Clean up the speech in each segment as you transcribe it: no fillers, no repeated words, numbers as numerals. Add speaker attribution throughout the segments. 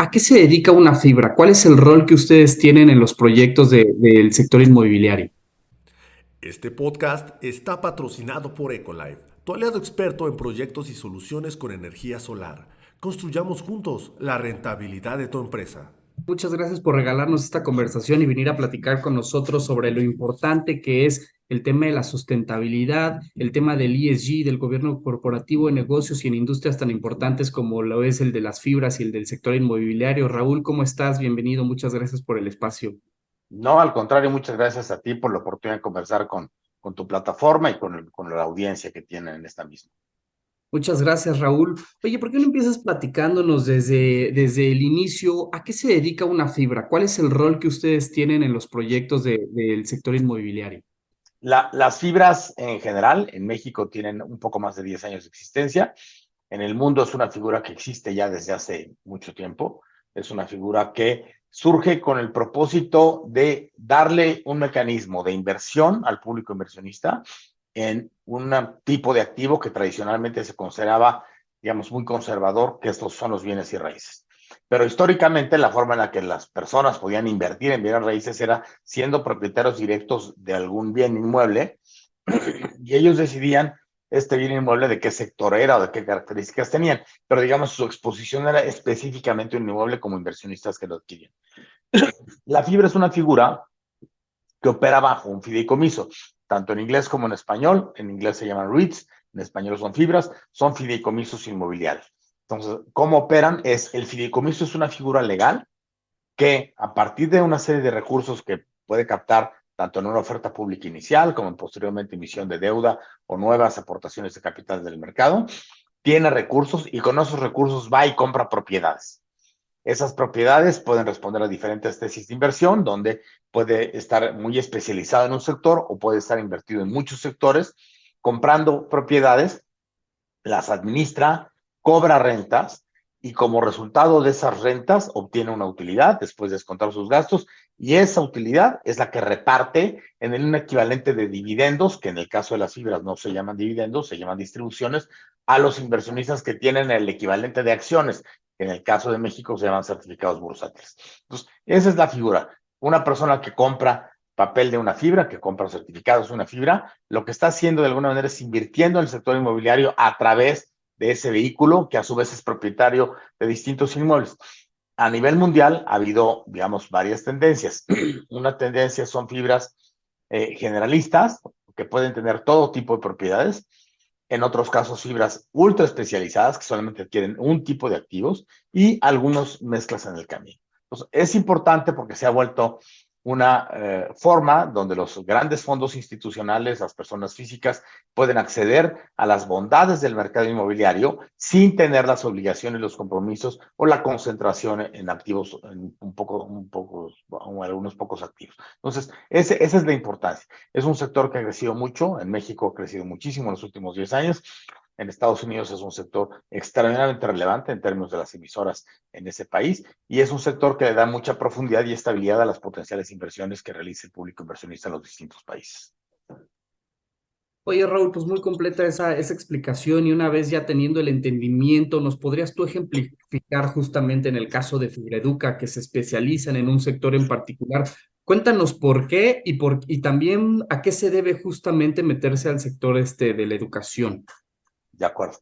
Speaker 1: ¿A qué se dedica una fibra? ¿Cuál es el rol que ustedes tienen en los proyectos del sector inmobiliario?
Speaker 2: Este podcast está patrocinado por Ecolife, tu aliado experto en proyectos y soluciones con energía solar. Construyamos juntos la rentabilidad de tu empresa.
Speaker 1: Muchas gracias por regalarnos esta conversación y venir a platicar con nosotros sobre lo importante que es el tema de la sustentabilidad, el tema del ESG, del gobierno corporativo en negocios y en industrias tan importantes como lo es el de las fibras y el del sector inmobiliario. Raúl, ¿cómo estás? Bienvenido. Muchas gracias por el espacio.
Speaker 3: No, al contrario, muchas gracias a ti por la oportunidad de conversar con tu plataforma y con la audiencia que tienen en esta misma.
Speaker 1: Muchas gracias, Raúl. Oye, ¿por qué no empiezas platicándonos desde el inicio? ¿A qué se dedica una fibra? ¿Cuál es el rol que ustedes tienen en los proyectos del sector inmobiliario?
Speaker 3: Las fibras en general en México tienen un poco más de 10 años de existencia. En el mundo es una figura que existe ya desde hace mucho tiempo. Es una figura que surge con el propósito de darle un mecanismo de inversión al público inversionista en un tipo de activo que tradicionalmente se consideraba, digamos, muy conservador, que estos son los bienes y raíces. Pero históricamente la forma en la que las personas podían invertir en bienes raíces era siendo propietarios directos de algún bien inmueble y ellos decidían este bien inmueble de qué sector era o de qué características tenían, pero digamos su exposición era específicamente un inmueble como inversionistas que lo adquirían. La fibra es una figura que opera bajo un fideicomiso, tanto en inglés como en español. En inglés se llaman REITs, en español son fibras, son fideicomisos inmobiliarios. Entonces, ¿cómo operan? El fideicomiso es una figura legal que a partir de una serie de recursos que puede captar tanto en una oferta pública inicial como en posteriormente emisión de deuda o nuevas aportaciones de capital del mercado, tiene recursos y con esos recursos va y compra propiedades. Esas propiedades pueden responder a diferentes tesis de inversión, donde puede estar muy especializado en un sector o puede estar invertido en muchos sectores, comprando propiedades, las administra, cobra rentas y como resultado de esas rentas obtiene una utilidad después de descontar sus gastos y esa utilidad es la que reparte en un equivalente de dividendos, que en el caso de las fibras no se llaman dividendos, se llaman distribuciones, a los inversionistas que tienen el equivalente de acciones, que en el caso de México se llaman certificados bursátiles. Entonces, esa es la figura. Una persona que compra papel de una fibra, que compra certificados de una fibra, lo que está haciendo de alguna manera es invirtiendo en el sector inmobiliario a través de ese vehículo que a su vez es propietario de distintos inmuebles. A nivel mundial ha habido, digamos, varias tendencias. Una tendencia son fibras generalistas, que pueden tener todo tipo de propiedades. En otros casos, fibras ultra especializadas, que solamente adquieren un tipo de activos, y algunos mezclas en el camino. Entonces, es importante porque se ha vuelto una forma donde los grandes fondos institucionales, las personas físicas, pueden acceder a las bondades del mercado inmobiliario sin tener las obligaciones, los compromisos o la concentración en activos, en o algunos pocos activos. Entonces, esa es la importancia. Es un sector que ha crecido mucho, en México ha crecido muchísimo en los últimos 10 años. En Estados Unidos es un sector extraordinariamente relevante en términos de las emisoras en ese país y es un sector que le da mucha profundidad y estabilidad a las potenciales inversiones que realiza el público inversionista en los distintos países.
Speaker 1: Oye, Raúl, pues muy completa esa explicación y una vez ya teniendo el entendimiento, ¿nos podrías tú ejemplificar justamente en el caso de Fibreduca, que se especializan en un sector en particular? Cuéntanos por qué y también a qué se debe justamente meterse al sector de la educación.
Speaker 3: De acuerdo.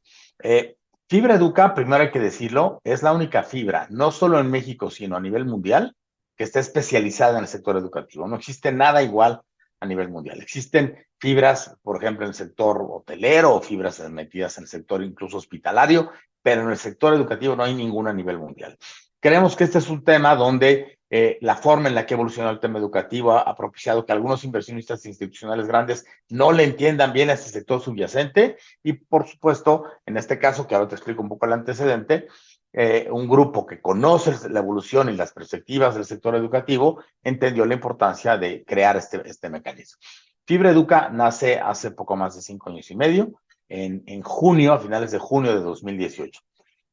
Speaker 3: Fibra Educa, primero hay que decirlo, es la única fibra, no solo en México, sino a nivel mundial, que está especializada en el sector educativo. No existe nada igual a nivel mundial. Existen fibras, por ejemplo, en el sector hotelero o fibras metidas en el sector incluso hospitalario, pero en el sector educativo no hay ninguna a nivel mundial. Creemos que este es un tema donde la forma en la que ha evolucionado el tema educativo ha propiciado que algunos inversionistas institucionales grandes no le entiendan bien a este sector subyacente y por supuesto, en este caso, que ahora te explico un poco el antecedente, un grupo que conoce la evolución y las perspectivas del sector educativo entendió la importancia de crear este mecanismo. Fibra Educa nace hace poco más de 5 años y medio, en junio, a finales de junio de 2018.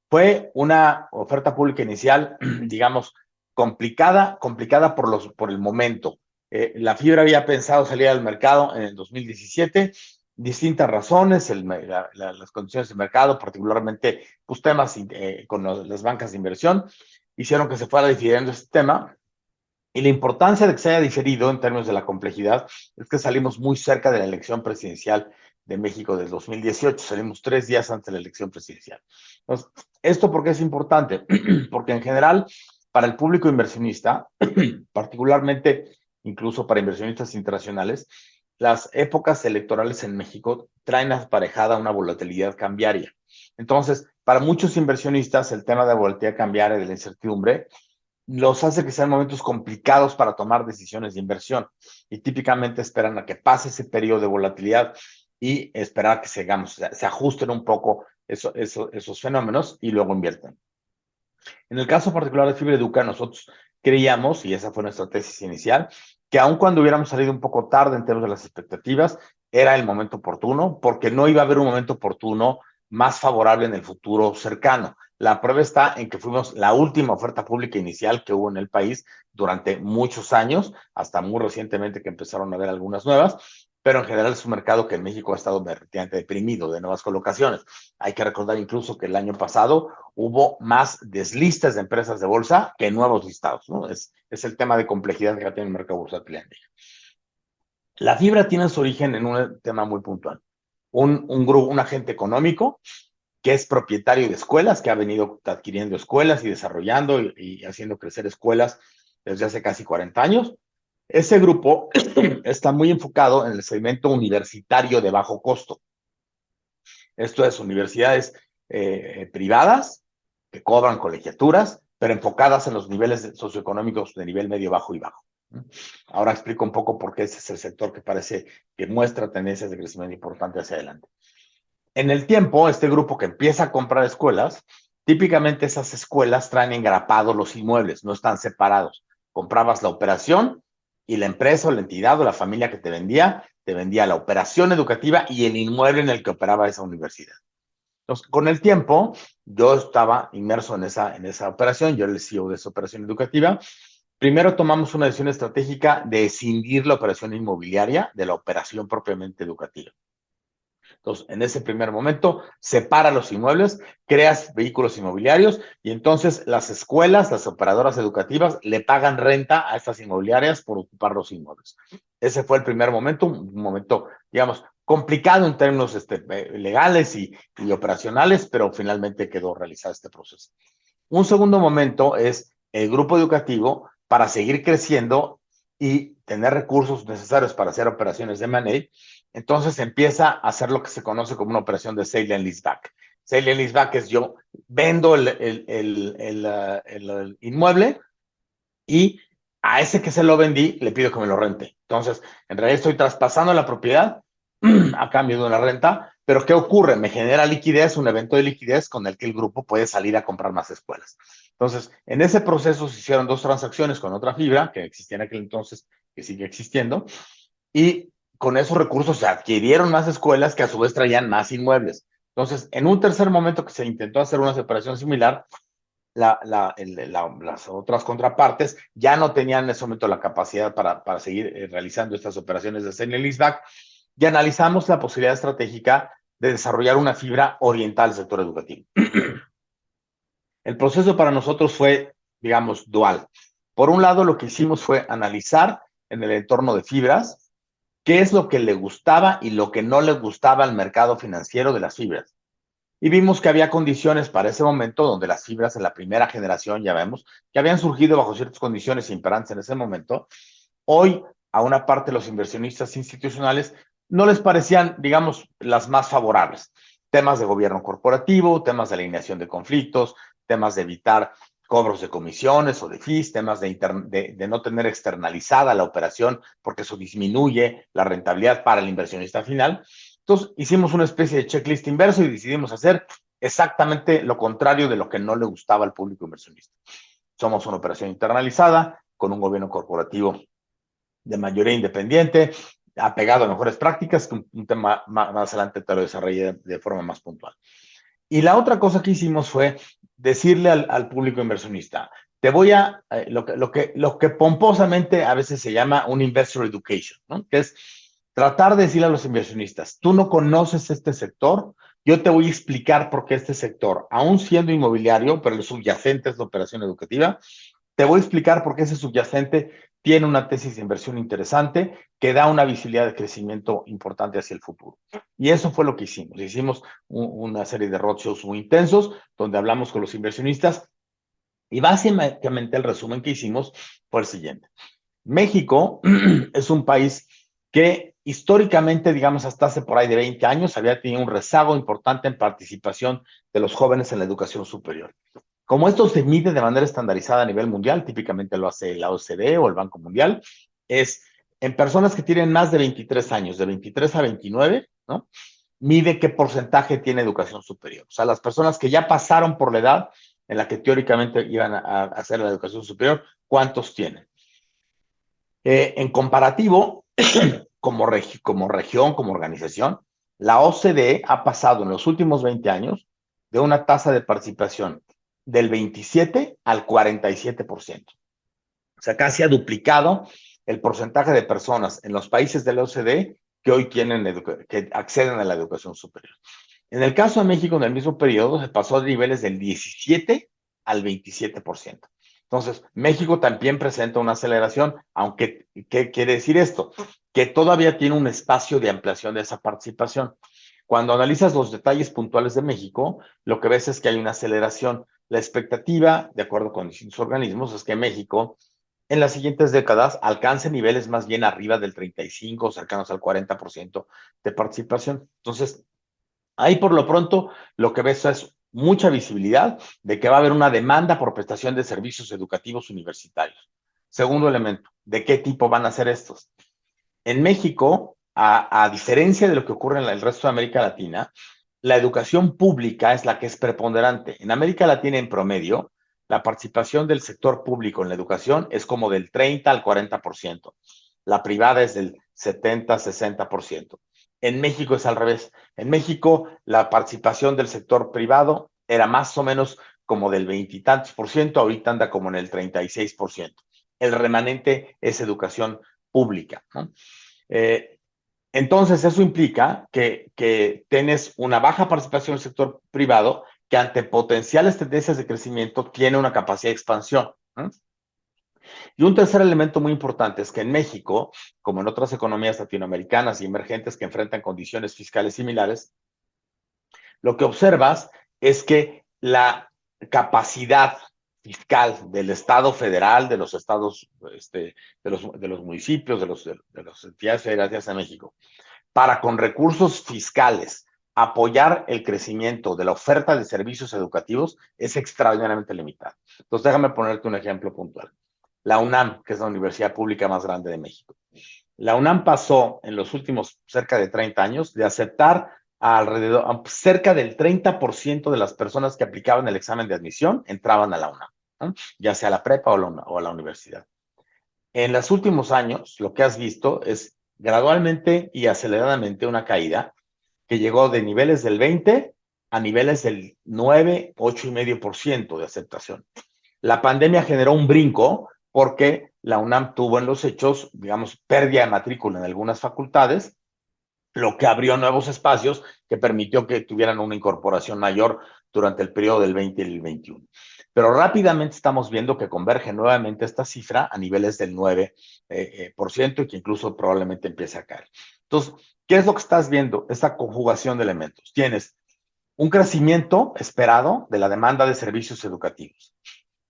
Speaker 3: Fue una oferta pública inicial, digamos, complicada por el momento. La fibra había pensado salir al mercado en el 2017, distintas razones, las condiciones de mercado, particularmente pues, temas con las bancas de inversión, hicieron que se fuera difiriendo este tema. Y la importancia de que se haya diferido en términos de la complejidad es que salimos muy cerca de la elección presidencial de México del 2018. Salimos 3 días antes de la elección presidencial. Entonces, ¿esto por qué es importante? Porque en general, para el público inversionista, particularmente incluso para inversionistas internacionales, las épocas electorales en México traen aparejada una volatilidad cambiaria. Entonces, para muchos inversionistas, el tema de volatilidad cambiaria, de la incertidumbre, los hace que sean momentos complicados para tomar decisiones de inversión y típicamente esperan a que pase ese periodo de volatilidad y esperar que se ajusten un poco esos fenómenos y luego invierten. En el caso particular de Fibra Educa, nosotros creíamos, y esa fue nuestra tesis inicial, que aun cuando hubiéramos salido un poco tarde en términos de las expectativas, era el momento oportuno, porque no iba a haber un momento oportuno más favorable en el futuro cercano. La prueba está en que fuimos la última oferta pública inicial que hubo en el país durante muchos años, hasta muy recientemente que empezaron a haber algunas nuevas, pero en general es un mercado que en México ha estado relativamente deprimido de nuevas colocaciones. Hay que recordar incluso que el año pasado hubo más deslistas de empresas de bolsa que nuevos listados, ¿no? Es el tema de complejidad que tiene el mercado bursátil. La fibra tiene su origen en un tema muy puntual. Un agente económico que es propietario de escuelas, que ha venido adquiriendo escuelas y desarrollando y haciendo crecer escuelas desde hace casi 40 años. Ese grupo está muy enfocado en el segmento universitario de bajo costo. Esto es universidades privadas que cobran colegiaturas, pero enfocadas en los niveles socioeconómicos de nivel medio, bajo y bajo. Ahora explico un poco por qué ese es el sector que parece que muestra tendencias de crecimiento importante hacia adelante. En el tiempo, este grupo que empieza a comprar escuelas, típicamente esas escuelas traen engrapados los inmuebles, no están separados. Comprabas la operación y la empresa o la entidad o la familia que te vendía la operación educativa y el inmueble en el que operaba esa universidad. Entonces, con el tiempo, yo estaba inmerso en esa operación, yo era el CEO de esa operación educativa. Primero tomamos una decisión estratégica de escindir la operación inmobiliaria de la operación propiamente educativa. Entonces, en ese primer momento, separa los inmuebles, creas vehículos inmobiliarios y entonces las escuelas, las operadoras educativas, le pagan renta a estas inmobiliarias por ocupar los inmuebles. Ese fue el primer momento, un momento, digamos, complicado en términos legales y operacionales, pero finalmente quedó realizado este proceso. Un segundo momento es el grupo educativo para seguir creciendo y tener recursos necesarios para hacer operaciones de M&A. Entonces empieza a hacer lo que se conoce como una operación de sale and leaseback. Sale and leaseback es yo vendo el inmueble y a ese que se lo vendí le pido que me lo rente. Entonces, en realidad estoy traspasando la propiedad a cambio de una renta, pero ¿qué ocurre? Me genera liquidez, un evento de liquidez con el que el grupo puede salir a comprar más escuelas. Entonces, en ese proceso se hicieron 2 transacciones con otra fibra que existía en aquel entonces, que sigue existiendo, y con esos recursos se adquirieron más escuelas que a su vez traían más inmuebles. Entonces, en un tercer momento que se intentó hacer una separación similar, las otras contrapartes ya no tenían en ese momento la capacidad para seguir realizando estas operaciones de sale and leaseback, y analizamos la posibilidad estratégica de desarrollar una fibra oriental al sector educativo. El proceso para nosotros fue, digamos, dual. Por un lado, lo que hicimos fue analizar en el entorno de fibras qué es lo que le gustaba y lo que no le gustaba al mercado financiero de las fibras. Y vimos que había condiciones para ese momento donde las fibras de la primera generación, ya vemos, que habían surgido bajo ciertas condiciones imperantes en ese momento. Hoy, a una parte de los inversionistas institucionales no les parecían, digamos, las más favorables. Temas de gobierno corporativo, temas de alineación de conflictos, temas de evitar cobros de comisiones o de fees, temas de no tener externalizada la operación porque eso disminuye la rentabilidad para el inversionista final. Entonces, hicimos una especie de checklist inverso y decidimos hacer exactamente lo contrario de lo que no le gustaba al público inversionista. Somos una operación internalizada con un gobierno corporativo de mayoría independiente, apegado a mejores prácticas, que un tema más adelante te lo desarrollé de forma más puntual. Y la otra cosa que hicimos fue decirle al público inversionista, te voy a, lo que pomposamente a veces se llama un investor education, ¿no? Que es tratar de decirle a los inversionistas, tú no conoces este sector, yo te voy a explicar por qué este sector, aún siendo inmobiliario, pero el subyacente es la operación educativa, te voy a explicar por qué ese subyacente tiene una tesis de inversión interesante que da una visibilidad de crecimiento importante hacia el futuro. Y eso fue lo que hicimos. Hicimos una serie de roadshows muy intensos donde hablamos con los inversionistas y básicamente el resumen que hicimos fue el siguiente. México es un país que históricamente, digamos, hasta hace por ahí de 20 años, había tenido un rezago importante en participación de los jóvenes en la educación superior. Como esto se mide de manera estandarizada a nivel mundial, típicamente lo hace la OCDE o el Banco Mundial, es en personas que tienen más de 23 años, de 23 a 29, ¿no? Mide qué porcentaje tiene educación superior. O sea, las personas que ya pasaron por la edad en la que teóricamente iban a hacer la educación superior, ¿cuántos tienen? En comparativo, como región, como organización, la OCDE ha pasado en los últimos 20 años de una tasa de participación del 27 al 47%. O sea, casi ha duplicado el porcentaje de personas en los países de la OCDE que hoy que acceden a la educación superior. En el caso de México, en el mismo periodo, se pasó de niveles del 17 al 27%. Entonces, México también presenta una aceleración, aunque, ¿qué quiere decir esto? Que todavía tiene un espacio de ampliación de esa participación. Cuando analizas los detalles puntuales de México, lo que ves es que hay una aceleración. La expectativa, de acuerdo con distintos organismos, es que México en las siguientes décadas alcance niveles más bien arriba del 35, cercanos al 40% de participación. Entonces, ahí por lo pronto lo que ves es mucha visibilidad de que va a haber una demanda por prestación de servicios educativos universitarios. Segundo elemento, ¿de qué tipo van a ser estos? En México, a diferencia de lo que ocurre en el resto de América Latina, la educación pública es la que es preponderante. En América Latina, en promedio, la participación del sector público en la educación es como del 30 al 40%. La privada es del 70-60%. En México es al revés. En México, la participación del sector privado era más o menos como del veintitantos por ciento, ahorita anda como en el 36%. El remanente es educación pública, ¿no? Entonces, eso implica que tienes una baja participación del sector privado que ante potenciales tendencias de crecimiento tiene una capacidad de expansión, ¿no? Y un tercer elemento muy importante es que en México, como en otras economías latinoamericanas y emergentes que enfrentan condiciones fiscales similares, lo que observas es que la capacidad fiscal del Estado federal, de los estados, de los municipios, de las entidades federativas de México, para con recursos fiscales apoyar el crecimiento de la oferta de servicios educativos es extraordinariamente limitada. Entonces, déjame ponerte un ejemplo puntual. La UNAM, que es la universidad pública más grande de México. La UNAM pasó en los últimos cerca de 30 años de aceptar a cerca del 30% de las personas que aplicaban el examen de admisión entraban a la UNAM, ¿no? Ya sea a la prepa o a la universidad. En los últimos años, lo que has visto es gradualmente y aceleradamente una caída que llegó de niveles del 20 a niveles del 9, 8,5% de aceptación. La pandemia generó un brinco porque la UNAM tuvo en los hechos, digamos, pérdida de matrícula en algunas facultades, lo que abrió nuevos espacios que permitió que tuvieran una incorporación mayor durante el periodo del 20 y el 21. Pero rápidamente estamos viendo que converge nuevamente esta cifra a niveles del 9% y que incluso probablemente empiece a caer. Entonces, ¿qué es lo que estás viendo? Esta conjugación de elementos. Tienes un crecimiento esperado de la demanda de servicios educativos.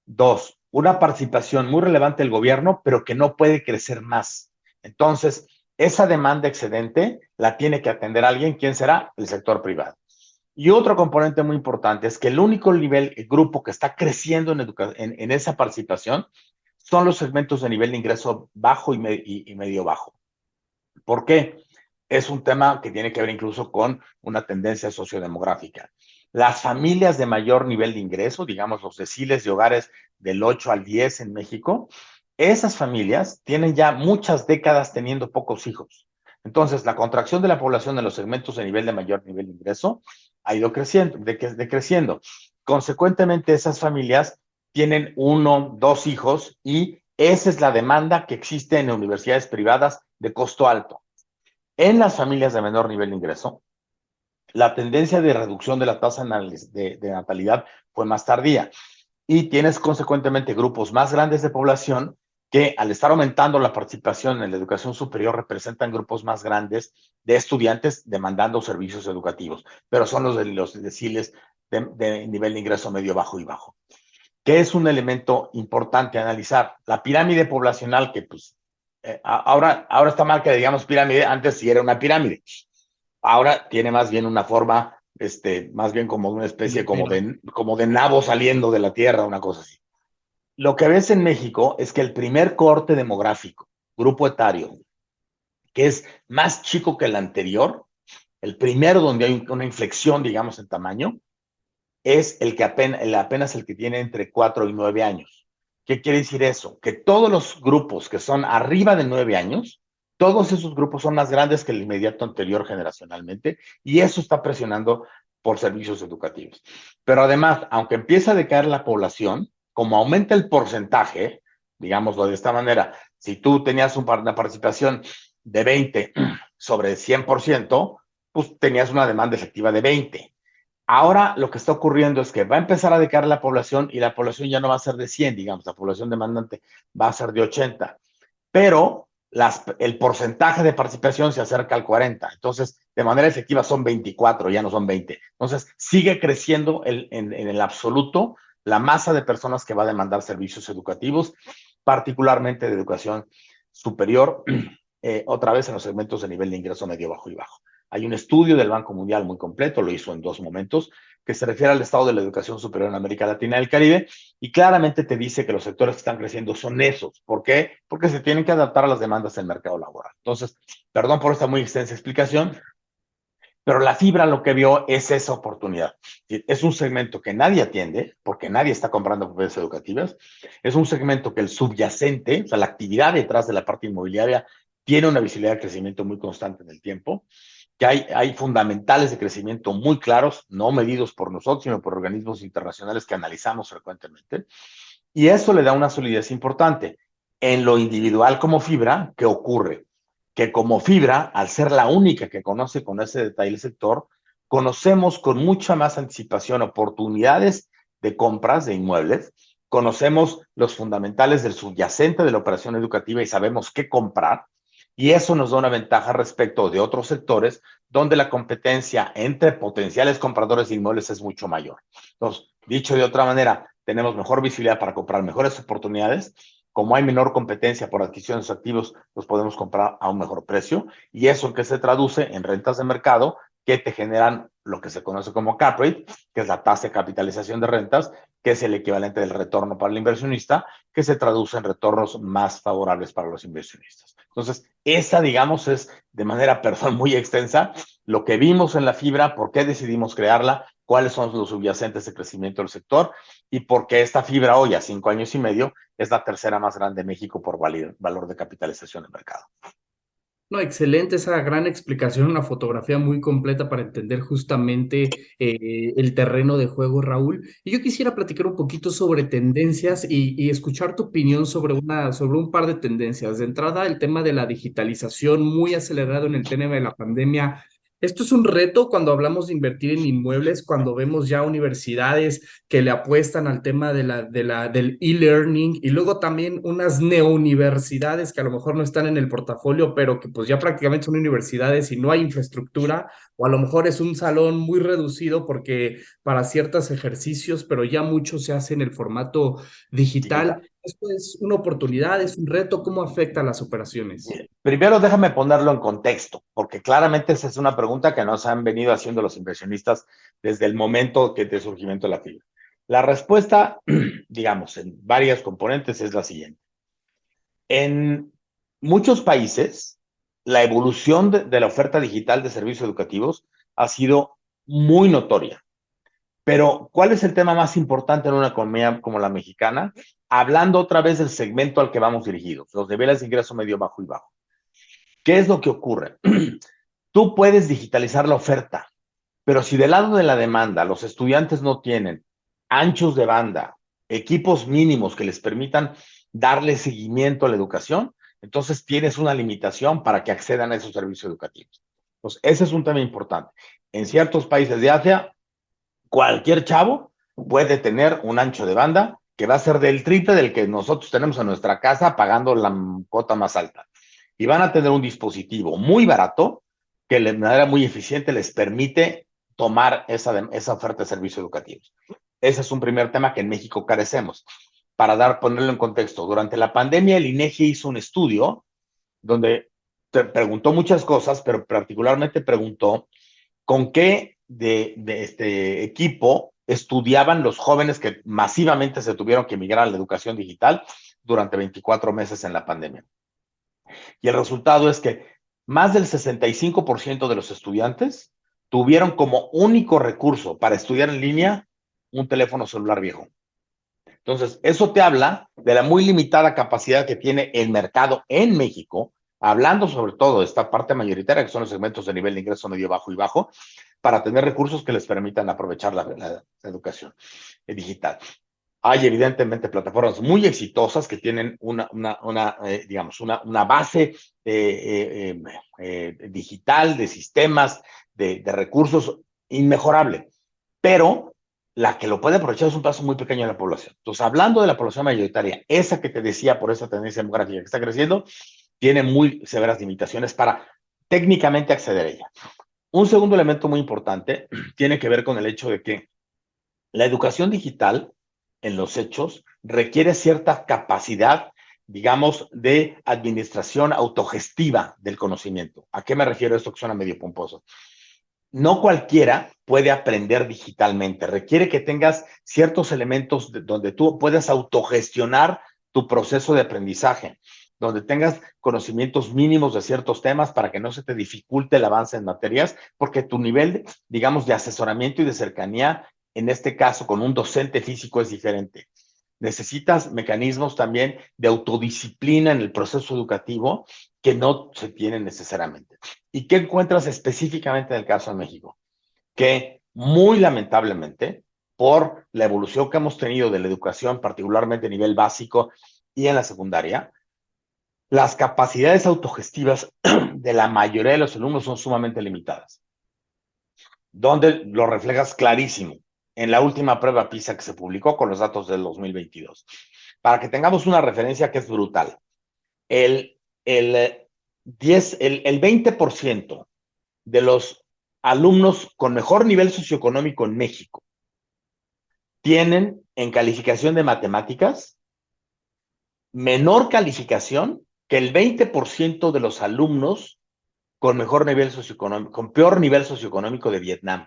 Speaker 3: Dos, una participación muy relevante del gobierno, pero que no puede crecer más. Entonces, esa demanda excedente la tiene que atender alguien. ¿Quién será? El sector privado. Y otro componente muy importante es que el único el grupo que está creciendo en esa participación son los segmentos de nivel de ingreso bajo y medio bajo. ¿Por qué? Es un tema que tiene que ver incluso con una tendencia sociodemográfica. Las familias de mayor nivel de ingreso, digamos los deciles de hogares del 8 al 10 en México, esas familias tienen ya muchas décadas teniendo pocos hijos. Entonces, la contracción de la población en los segmentos de mayor nivel de ingreso ha ido creciendo, decreciendo. Consecuentemente, esas familias tienen 1, 2 hijos y esa es la demanda que existe en universidades privadas de costo alto. En las familias de menor nivel de ingreso, la tendencia de reducción de la tasa de natalidad fue más tardía. Y tienes consecuentemente grupos más grandes de población que al estar aumentando la participación en la educación superior representan grupos más grandes de estudiantes demandando servicios educativos, pero son los deciles de nivel de ingreso medio, bajo y bajo. ¿Qué es un elemento importante a analizar? La pirámide poblacional, que pues ahora está mal que digamos pirámide, antes sí era una pirámide, ahora tiene más bien una forma, más bien como una especie como de nabo saliendo de la tierra, una cosa así. Lo que ves en México es que el primer corte demográfico, grupo etario, que es más chico que el anterior, el primero donde hay una inflexión, digamos, en tamaño, es el que apenas el que tiene entre 4 y 9 años. ¿Qué quiere decir eso? Que todos los grupos que son arriba de 9 años, todos esos grupos son más grandes que el inmediato anterior generacionalmente, y eso está presionando por servicios educativos. Pero además, aunque empieza a decaer la población, como aumenta el porcentaje, digámoslo de esta manera, si tú tenías una participación de 20 sobre 100%, pues tenías una demanda efectiva de 20. Ahora lo que está ocurriendo es que va a empezar a decaer la población y la población ya no va a ser de 100, digamos, la población demandante va a ser de 80, pero el porcentaje de participación se acerca al 40. Entonces, de manera efectiva son 24, ya no son 20. Entonces, sigue creciendo en el absoluto la masa de personas que va a demandar servicios educativos, particularmente de educación superior, otra vez en los segmentos de nivel de ingreso medio, bajo y bajo. Hay un estudio del Banco Mundial muy completo, lo hizo en 2 momentos, que se refiere al estado de la educación superior en América Latina y el Caribe, y claramente te dice que los sectores que están creciendo son esos. ¿Por qué? Porque se tienen que adaptar a las demandas del mercado laboral. Entonces, perdón por esta muy extensa explicación, pero la fibra lo que vio es esa oportunidad. Es un segmento que nadie atiende, porque nadie está comprando propiedades educativas. Es un segmento que el subyacente, o sea, la actividad detrás de la parte inmobiliaria, tiene una visibilidad de crecimiento muy constante en el tiempo, que hay fundamentales de crecimiento muy claros, no medidos por nosotros, sino por organismos internacionales que analizamos frecuentemente. Y eso le da una solidez importante. En lo individual como fibra, ¿qué ocurre? Que como fibra, al ser la única que conoce con ese detalle el sector, conocemos con mucha más anticipación oportunidades de compras de inmuebles, conocemos los fundamentales del subyacente de la operación educativa y sabemos qué comprar, y eso nos da una ventaja respecto de otros sectores donde la competencia entre potenciales compradores de inmuebles es mucho mayor. Entonces, dicho de otra manera, tenemos mejor visibilidad para comprar mejores oportunidades. Como hay menor competencia por adquisiciones de activos, los podemos comprar a un mejor precio. Y eso que se traduce en rentas de mercado que te generan lo que se conoce como cap rate, que es la tasa de capitalización de rentas, que es el equivalente del retorno para el inversionista, que se traduce en retornos más favorables para los inversionistas. Entonces, esa, digamos, es de manera personal muy extensa lo que vimos en la fibra, por qué decidimos crearla, cuáles son los subyacentes de crecimiento del sector y por qué esta fibra hoy, a 5 años y medio, es la tercera más grande de México por valor de capitalización de mercado.
Speaker 1: No, excelente esa gran explicación, una fotografía muy completa para entender justamente el terreno de juego, Raúl. Y yo quisiera platicar un poquito sobre tendencias y escuchar tu opinión sobre un par de tendencias. De entrada, el tema de la digitalización muy acelerado en el tema de la pandemia. Esto es un reto cuando hablamos de invertir en inmuebles, cuando vemos ya universidades que le apuestan al tema del e-learning y luego también unas neouniversidades que a lo mejor no están en el portafolio, pero que pues ya prácticamente son universidades y no hay infraestructura, o a lo mejor es un salón muy reducido porque para ciertos ejercicios, pero ya mucho se hace en el formato
Speaker 3: Digital.
Speaker 1: digital. Esto es una oportunidad, es un reto, ¿cómo afecta a las operaciones?
Speaker 3: Primero, déjame ponerlo en contexto, porque claramente esa es una pregunta que nos han venido haciendo los inversionistas desde el momento de surgimiento de la fibra. La respuesta, digamos, en varios componentes es la siguiente. En muchos países, la evolución de la oferta digital de servicios educativos ha sido muy notoria. Pero, ¿cuál es el tema más importante en una economía como la mexicana? Hablando otra vez del segmento al que vamos dirigidos, los niveles de ingreso medio, bajo y bajo. ¿Qué es lo que ocurre? Tú puedes digitalizar la oferta, pero si del lado de la demanda los estudiantes no tienen anchos de banda, equipos mínimos que les permitan darle seguimiento a la educación, entonces tienes una limitación para que accedan a esos servicios educativos. Pues ese es un tema importante. En ciertos países de Asia, cualquier chavo puede tener un ancho de banda que va a ser del triple del que nosotros tenemos en nuestra casa pagando la cuota más alta. Y van a tener un dispositivo muy barato que de manera muy eficiente les permite tomar esa oferta de servicios educativos. Ese es un primer tema que en México carecemos. Para ponerlo en contexto, durante la pandemia el INEGI hizo un estudio donde te preguntó muchas cosas, pero particularmente preguntó con qué de este equipo estudiaban los jóvenes que masivamente se tuvieron que migrar a la educación digital durante 24 meses en la pandemia. Y el resultado es que más del 65% de los estudiantes tuvieron como único recurso para estudiar en línea un teléfono celular viejo. Entonces, eso te habla de la muy limitada capacidad que tiene el mercado en México, hablando sobre todo de esta parte mayoritaria, que son los segmentos de nivel de ingreso medio, bajo y bajo, para tener recursos que les permitan aprovechar la educación digital. Hay evidentemente plataformas muy exitosas que tienen digamos, una base digital de sistemas, de recursos inmejorable, pero la que lo puede aprovechar es un paso muy pequeño de la población. Entonces, hablando de la población mayoritaria, esa que te decía por esa tendencia demográfica que está creciendo, tiene muy severas limitaciones para técnicamente acceder a ella. Un segundo elemento muy importante tiene que ver con el hecho de que la educación digital, en los hechos, requiere cierta capacidad, digamos, de administración autogestiva del conocimiento. ¿A qué me refiero esto que suena medio pomposo? No cualquiera puede aprender digitalmente, requiere que tengas ciertos elementos donde tú puedas autogestionar tu proceso de aprendizaje, donde tengas conocimientos mínimos de ciertos temas para que no se te dificulte el avance en materias, porque tu nivel, digamos, de asesoramiento y de cercanía, en este caso con un docente físico, es diferente. Necesitas mecanismos también de autodisciplina en el proceso educativo que no se tienen necesariamente. ¿Y qué encuentras específicamente en el caso de México? Que muy lamentablemente, por la evolución que hemos tenido de la educación, particularmente a nivel básico y en la secundaria, las capacidades autogestivas de la mayoría de los alumnos son sumamente limitadas. Donde lo reflejas clarísimo en la última prueba PISA que se publicó con los datos del 2022. Para que tengamos una referencia que es brutal. El, el, 20% de los alumnos con mejor nivel socioeconómico en México tienen en calificación de matemáticas menor calificación que el 20% de los alumnos con mejor nivel socioeconómico, con peor nivel socioeconómico de Vietnam.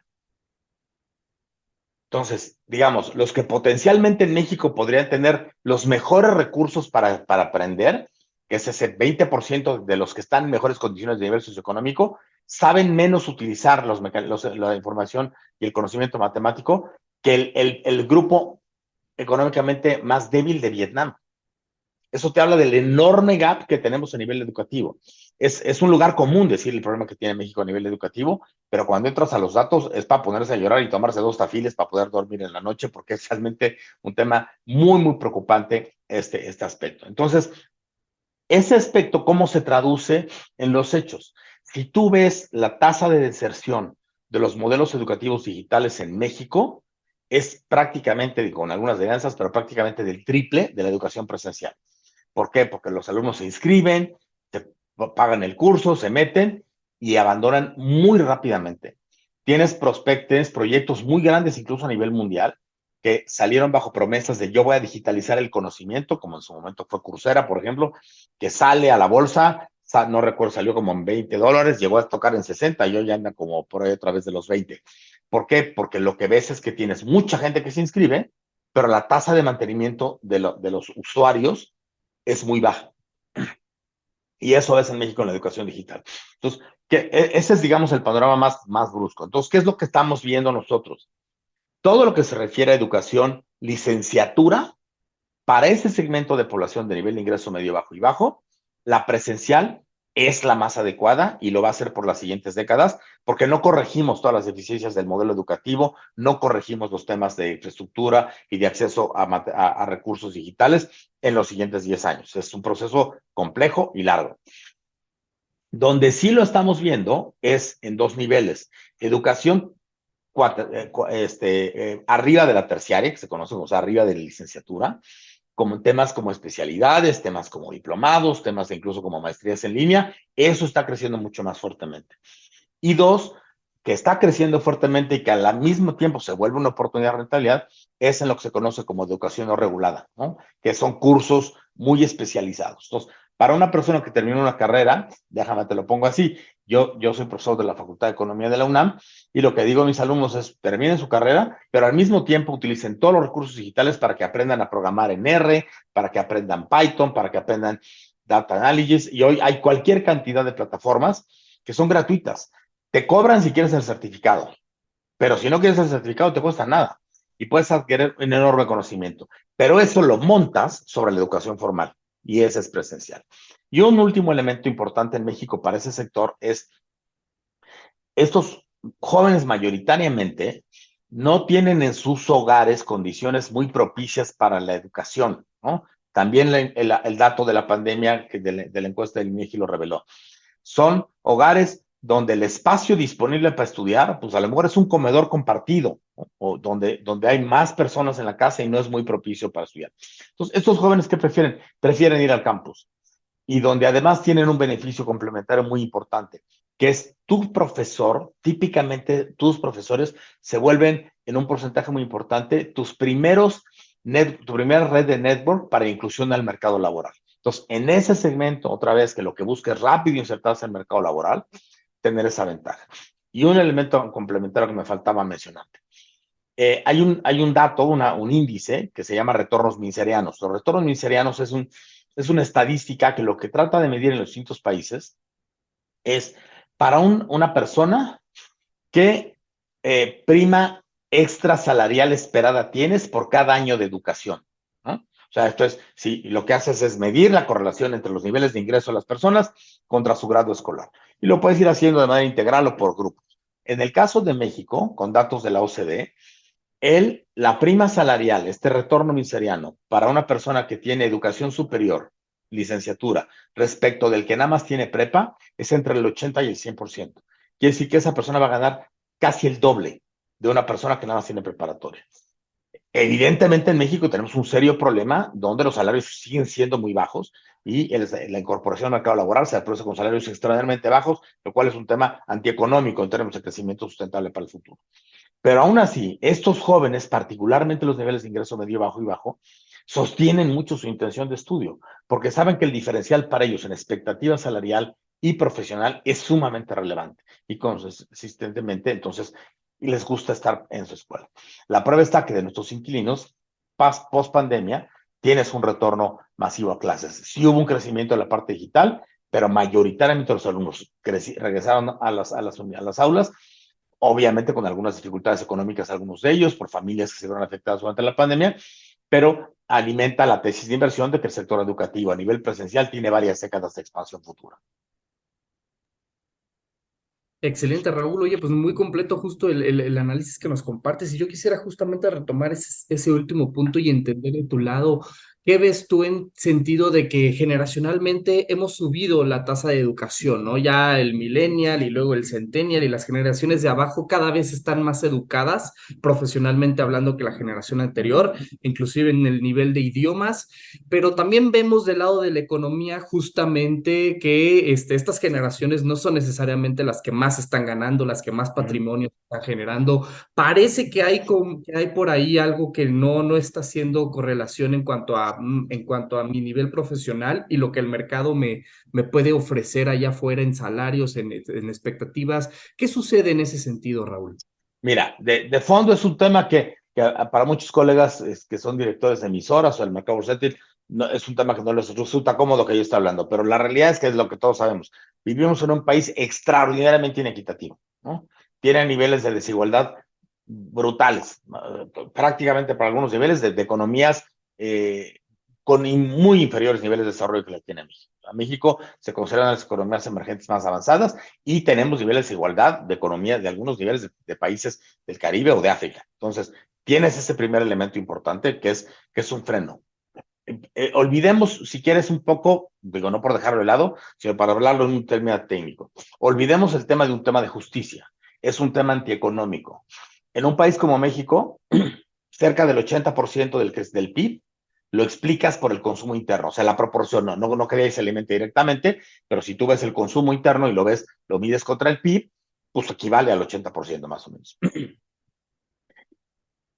Speaker 3: Entonces, digamos, los que potencialmente en México podrían tener los mejores recursos para aprender, que es ese 20% de los que están en mejores condiciones de nivel socioeconómico, saben menos utilizar la información y el conocimiento matemático que el grupo económicamente más débil de Vietnam. Eso te habla del enorme gap que tenemos a nivel educativo. Es un lugar común decir el problema que tiene México a nivel educativo, pero cuando entras a los datos es para ponerse a llorar y tomarse 2 tafiles para poder dormir en la noche, porque es realmente un tema muy, muy preocupante este aspecto. Entonces, ese aspecto, ¿cómo se traduce en los hechos? Si tú ves la tasa de deserción de los modelos educativos digitales en México, es prácticamente, con algunas alianzas, pero prácticamente del triple de la educación presencial. ¿Por qué? Porque los alumnos se inscriben, se pagan el curso, se meten y abandonan muy rápidamente. Tienes proyectos muy grandes, incluso a nivel mundial, que salieron bajo promesas de yo voy a digitalizar el conocimiento, como en su momento fue Coursera, por ejemplo, que sale a la bolsa, no recuerdo, salió como en $20, llegó a tocar en 60, y hoy anda como por ahí otra vez de los 20. ¿Por qué? Porque lo que ves es que tienes mucha gente que se inscribe, pero la tasa de mantenimiento de los usuarios es muy baja. Y eso es en México en la educación digital. Entonces, ese es, digamos, el panorama más brusco. Entonces, ¿qué es lo que estamos viendo nosotros? Todo lo que se refiere a educación, licenciatura, para ese segmento de población de nivel de ingreso medio, bajo y bajo, la presencial es la más adecuada y lo va a ser por las siguientes décadas, porque no corregimos todas las deficiencias del modelo educativo, no corregimos los temas de infraestructura y de acceso a recursos digitales en los siguientes 10 años. Es un proceso complejo y largo. Donde sí lo estamos viendo es en dos niveles. Educación arriba de la terciaria, que se conoce como, o sea, arriba de la licenciatura, como temas como especialidades, temas como diplomados, temas incluso como maestrías en línea, eso está creciendo mucho más fuertemente. Y dos, que está creciendo fuertemente y que al mismo tiempo se vuelve una oportunidad de rentabilidad, es en lo que se conoce como educación no regulada, ¿no? Que son cursos muy especializados. Entonces, para una persona que termina una carrera, déjame te lo pongo así, yo soy profesor de la Facultad de Economía de la UNAM y lo que digo a mis alumnos es, terminen su carrera, pero al mismo tiempo utilicen todos los recursos digitales para que aprendan a programar en R, para que aprendan Python, para que aprendan Data Analysis, y hoy hay cualquier cantidad de plataformas que son gratuitas. Te cobran si quieres el certificado, pero si no quieres el certificado te cuesta nada y puedes adquirir un enorme conocimiento. Pero eso lo montas sobre la educación formal y ese es presencial. Y un último elemento importante en México para ese sector es estos jóvenes mayoritariamente no tienen en sus hogares condiciones muy propicias para la educación, ¿no? También el dato de la pandemia que de la encuesta del INEGI lo reveló. Son hogares donde el espacio disponible para estudiar, pues a lo mejor es un comedor compartido, ¿no? O donde hay más personas en la casa y no es muy propicio para estudiar. Entonces, estos jóvenes, ¿qué prefieren? Prefieren ir al campus y donde además tienen un beneficio complementario muy importante, que es tu profesor, típicamente tus profesores se vuelven en un porcentaje muy importante tu primera red de network para inclusión al mercado laboral. Entonces, en ese segmento, otra vez, que lo que busca es rápido insertarse en el mercado laboral, tener esa ventaja. Y un elemento complementario que me faltaba mencionarte. Hay un dato, un índice que se llama retornos minserianos. Los retornos minserianos es una estadística que lo que trata de medir en los distintos países es para una persona qué prima extra salarial esperada tienes por cada año de educación, ¿no? O sea, esto es, si lo que haces es medir la correlación entre los niveles de ingreso de las personas contra su grado escolar. Y lo puedes ir haciendo de manera integral o por grupos. En el caso de México, con datos de la OCDE, la prima salarial, este retorno miseriano para una persona que tiene educación superior, licenciatura, respecto del que nada más tiene prepa, es entre el 80 y el 100%. Quiere decir que esa persona va a ganar casi el doble de una persona que nada más tiene preparatoria. Evidentemente en México tenemos un serio problema donde los salarios siguen siendo muy bajos y la incorporación al mercado laboral se produce con salarios extraordinariamente bajos, lo cual es un tema antieconómico en términos de crecimiento sustentable para el futuro. Pero aún así, estos jóvenes, particularmente los niveles de ingreso medio, bajo y bajo, sostienen mucho su intención de estudio, porque saben que el diferencial para ellos en expectativa salarial y profesional es sumamente relevante y consistentemente, entonces, les gusta estar en su escuela. La prueba está que de nuestros inquilinos, post pandemia, tienes un retorno masivo a clases. Sí hubo un crecimiento de la parte digital, pero mayoritariamente los alumnos regresaron a las aulas, obviamente con algunas dificultades económicas, algunos de ellos, por familias que se vieron afectadas durante la pandemia, pero alimenta la tesis de inversión de que el sector educativo a nivel presencial tiene varias décadas de expansión futura.
Speaker 1: Excelente, Raúl. Oye, pues muy completo justo el análisis que nos compartes. Y yo quisiera justamente retomar ese último punto y entender de tu lado, ¿qué ves tú en sentido de que generacionalmente hemos subido la tasa de educación, ¿no? Ya el millennial y luego el centennial y las generaciones de abajo cada vez están más educadas profesionalmente hablando que la generación anterior, inclusive en el nivel de idiomas, pero también vemos del lado de la economía justamente que estas generaciones no son necesariamente las que más están ganando, las que más patrimonio están generando. Parece que hay por ahí algo que no está haciendo correlación en cuanto a mi nivel profesional y lo que el mercado me puede ofrecer allá afuera en salarios, en expectativas. ¿Qué sucede en ese sentido, Raúl?
Speaker 3: Mira, de fondo es un tema que para muchos colegas que son directores de emisoras o del mercado bursátil, no, es un tema que no les resulta cómodo que yo esté hablando, pero la realidad es que es lo que todos sabemos. Vivimos en un país extraordinariamente inequitativo, ¿no? Tiene niveles de desigualdad brutales, prácticamente para algunos niveles de economías con muy inferiores niveles de desarrollo que la tiene México. A México se consideran las economías emergentes más avanzadas y tenemos niveles de igualdad de economía de algunos niveles de países del Caribe o de África. Entonces, tienes ese primer elemento importante que es un freno. olvidemos, si quieres, un poco, digo, no por dejarlo de lado, sino para hablarlo en un término técnico. Olvidemos el tema de un tema de justicia. Es un tema antieconómico. En un país como México, cerca del 80% del PIB lo explicas por el consumo interno, o sea, la proporción, no quería que se alimente directamente, pero si tú ves el consumo interno y lo ves, lo mides contra el PIB, pues equivale al 80% más o menos.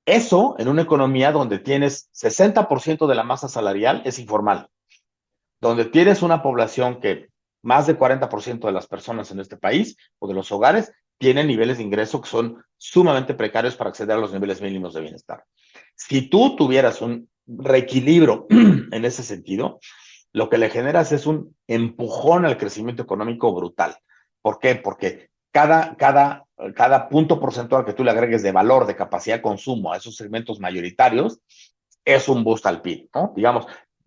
Speaker 3: Eso en una economía donde tienes 60% de la masa salarial es informal, donde tienes una población que más del 40% de las personas en este país o de los hogares tienen niveles de ingreso que son sumamente precarios para acceder a los niveles mínimos de bienestar. Si tú tuvieras un reequilibrio en ese sentido, lo que le generas es un empujón al crecimiento económico brutal. ¿Por qué? Porque cada punto porcentual que tú le agregues de valor, de capacidad de consumo a esos segmentos mayoritarios, es un boost al PIB, ¿no? Digamos,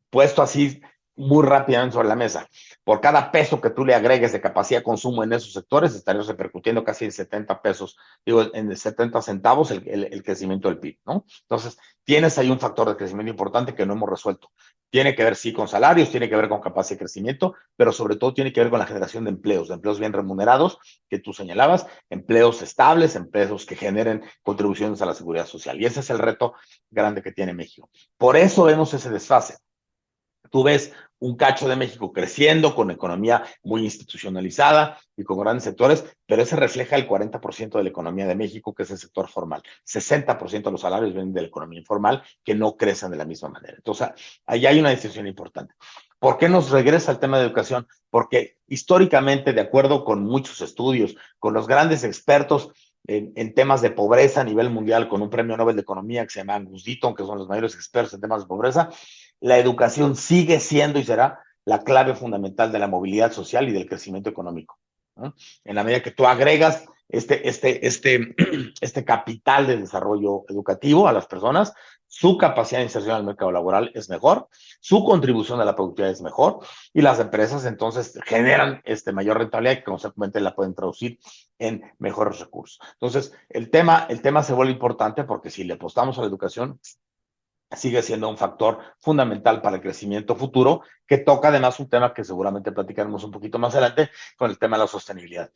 Speaker 3: puesto así muy rápidamente sobre la mesa. Por cada peso que tú le agregues de capacidad de consumo en esos sectores, estarías repercutiendo casi en 70 pesos, digo, en 70 centavos el crecimiento del PIB, ¿no? Entonces, tienes ahí un factor de crecimiento importante que no hemos resuelto. Tiene que ver, sí, con salarios, tiene que ver con capacidad de crecimiento, pero sobre todo tiene que ver con la generación de empleos bien remunerados, que tú señalabas, empleos estables, empleos que generen contribuciones a la seguridad social. Y ese es el reto grande que tiene México. Por eso vemos ese desfase. Tú ves un cacho de México creciendo con economía muy institucionalizada y con grandes sectores, pero ese refleja el 40% de la economía de México, que es el sector formal. 60% de los salarios vienen de la economía informal, que no crecen de la misma manera. Entonces, ahí hay una distinción importante. ¿Por qué nos regresa al tema de educación? Porque históricamente, de acuerdo con muchos estudios, con los grandes expertos en temas de pobreza a nivel mundial, con un premio Nobel de Economía que se llama Angus Deaton, que son los mayores expertos en temas de pobreza, la educación sigue siendo y será la clave fundamental de la movilidad social y del crecimiento económico, ¿no? En la medida que tú agregas este capital de desarrollo educativo a las personas, su capacidad de inserción al mercado laboral es mejor, su contribución a la productividad es mejor y las empresas entonces generan mayor rentabilidad que consecuentemente la pueden traducir en mejores recursos. Entonces, el tema se vuelve importante porque si le apostamos a la educación, sigue siendo un factor fundamental para el crecimiento futuro, que toca además un tema que seguramente platicaremos un poquito más adelante con el tema de la sostenibilidad.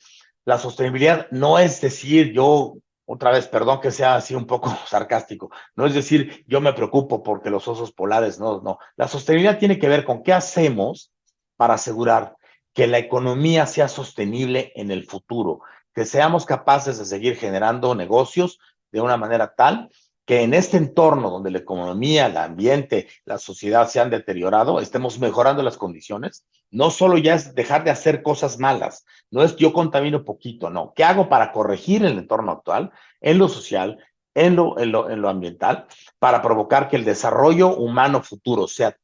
Speaker 3: La sostenibilidad no es decir, yo, otra vez, perdón que sea así un poco sarcástico, no es decir, yo me preocupo porque los osos polares, no. La sostenibilidad tiene que ver con qué hacemos para asegurar que la economía sea sostenible en el futuro, que seamos capaces de seguir generando negocios de una manera tal que en este entorno donde la economía, el ambiente, la sociedad se han deteriorado, estemos mejorando las condiciones. No solo ya es dejar de hacer cosas malas, no es yo contamino poquito, no. ¿Qué hago para corregir el entorno actual, en lo social, en lo ambiental, para provocar que el desarrollo humano futuro sea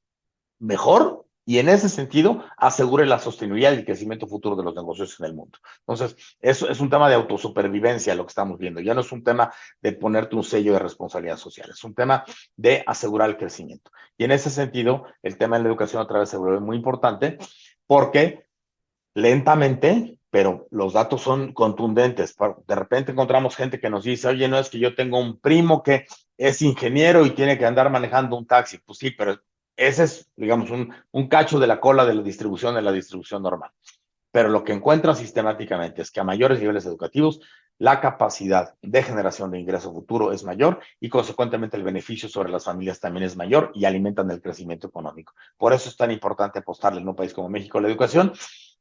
Speaker 3: mejor y en ese sentido asegure la sostenibilidad y el crecimiento futuro de los negocios en el mundo? Entonces, eso es un tema de autosupervivencia lo que estamos viendo. Ya no es un tema de ponerte un sello de responsabilidad social, es un tema de asegurar el crecimiento. Y en ese sentido, el tema de la educación otra vez se vuelve muy importante porque lentamente, pero los datos son contundentes. De repente encontramos gente que nos dice, oye, no es que yo tengo un primo que es ingeniero y tiene que andar manejando un taxi. Pues sí, pero ese es, digamos, un cacho de la cola de la distribución normal. Pero lo que encuentran sistemáticamente es que a mayores niveles educativos, la capacidad de generación de ingreso futuro es mayor y consecuentemente el beneficio sobre las familias también es mayor y alimentan el crecimiento económico. Por eso es tan importante apostarle en un país como México a la educación,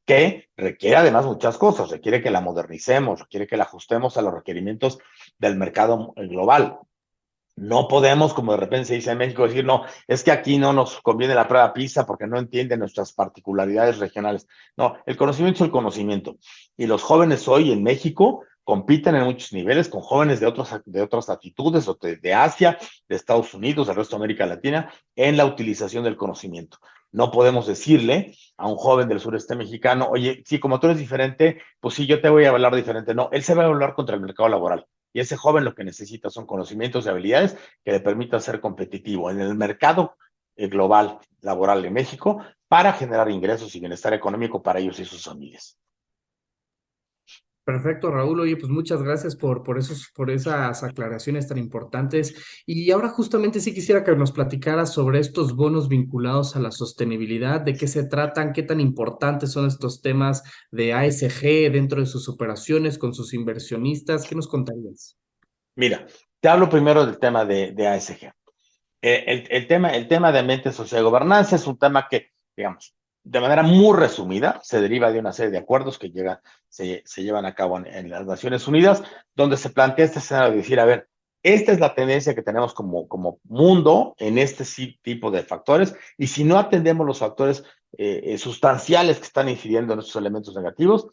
Speaker 3: que requiere además muchas cosas, requiere que la modernicemos, requiere que la ajustemos a los requerimientos del mercado global. No podemos, como de repente se dice en México, decir, no, es que aquí no nos conviene la prueba PISA porque no entienden nuestras particularidades regionales. No, el conocimiento es el conocimiento. Y los jóvenes hoy en México compiten en muchos niveles con jóvenes de otras latitudes, de Asia, de Estados Unidos, del resto de América Latina, en la utilización del conocimiento. No podemos decirle a un joven del sureste mexicano, oye, sí, como tú eres diferente, pues sí, yo te voy a hablar diferente. No, él se va a hablar contra el mercado laboral. Y ese joven lo que necesita son conocimientos y habilidades que le permitan ser competitivo en el mercado global laboral de México para generar ingresos y bienestar económico para ellos y sus familias.
Speaker 1: Perfecto, Raúl. Oye, pues muchas gracias por esas aclaraciones tan importantes. Y ahora justamente sí quisiera que nos platicaras sobre estos bonos vinculados a la sostenibilidad, de qué se tratan, qué tan importantes son estos temas de ASG dentro de sus operaciones con sus inversionistas. ¿Qué nos contarías?
Speaker 3: Mira, te hablo primero del tema de ASG. El tema de ambiente social y gobernanza es un tema que, digamos, de manera muy resumida, se deriva de una serie de acuerdos que se llevan a cabo en las Naciones Unidas, donde se plantea este escenario de decir, a ver, esta es la tendencia que tenemos como mundo en este tipo de factores, y si no atendemos los factores sustanciales que están incidiendo en estos elementos negativos,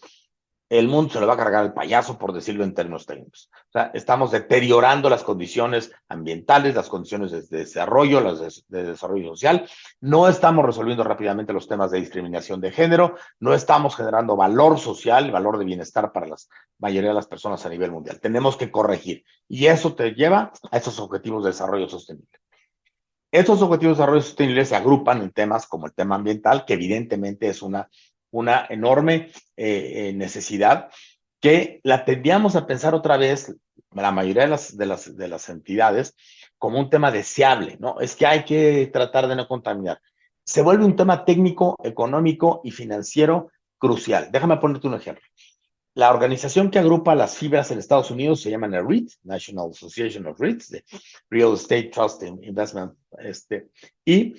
Speaker 3: el mundo se lo va a cargar el payaso, por decirlo en términos técnicos. O sea, estamos deteriorando las condiciones ambientales, las condiciones de desarrollo, las de desarrollo social. No estamos resolviendo rápidamente los temas de discriminación de género, no estamos generando valor social, valor de bienestar para la mayoría de las personas a nivel mundial. Tenemos que corregir. Y eso te lleva a esos objetivos de desarrollo sostenible. Estos objetivos de desarrollo sostenible se agrupan en temas como el tema ambiental, que evidentemente es una enorme necesidad, que la tendíamos a pensar otra vez, la mayoría de las entidades, como un tema deseable, ¿no? Es que hay que tratar de no contaminar. Se vuelve un tema técnico, económico y financiero crucial. Déjame ponerte un ejemplo. La organización que agrupa las fibras en Estados Unidos se llama NAREIT, National Association of REITs, de Real Estate Trust and Investment, y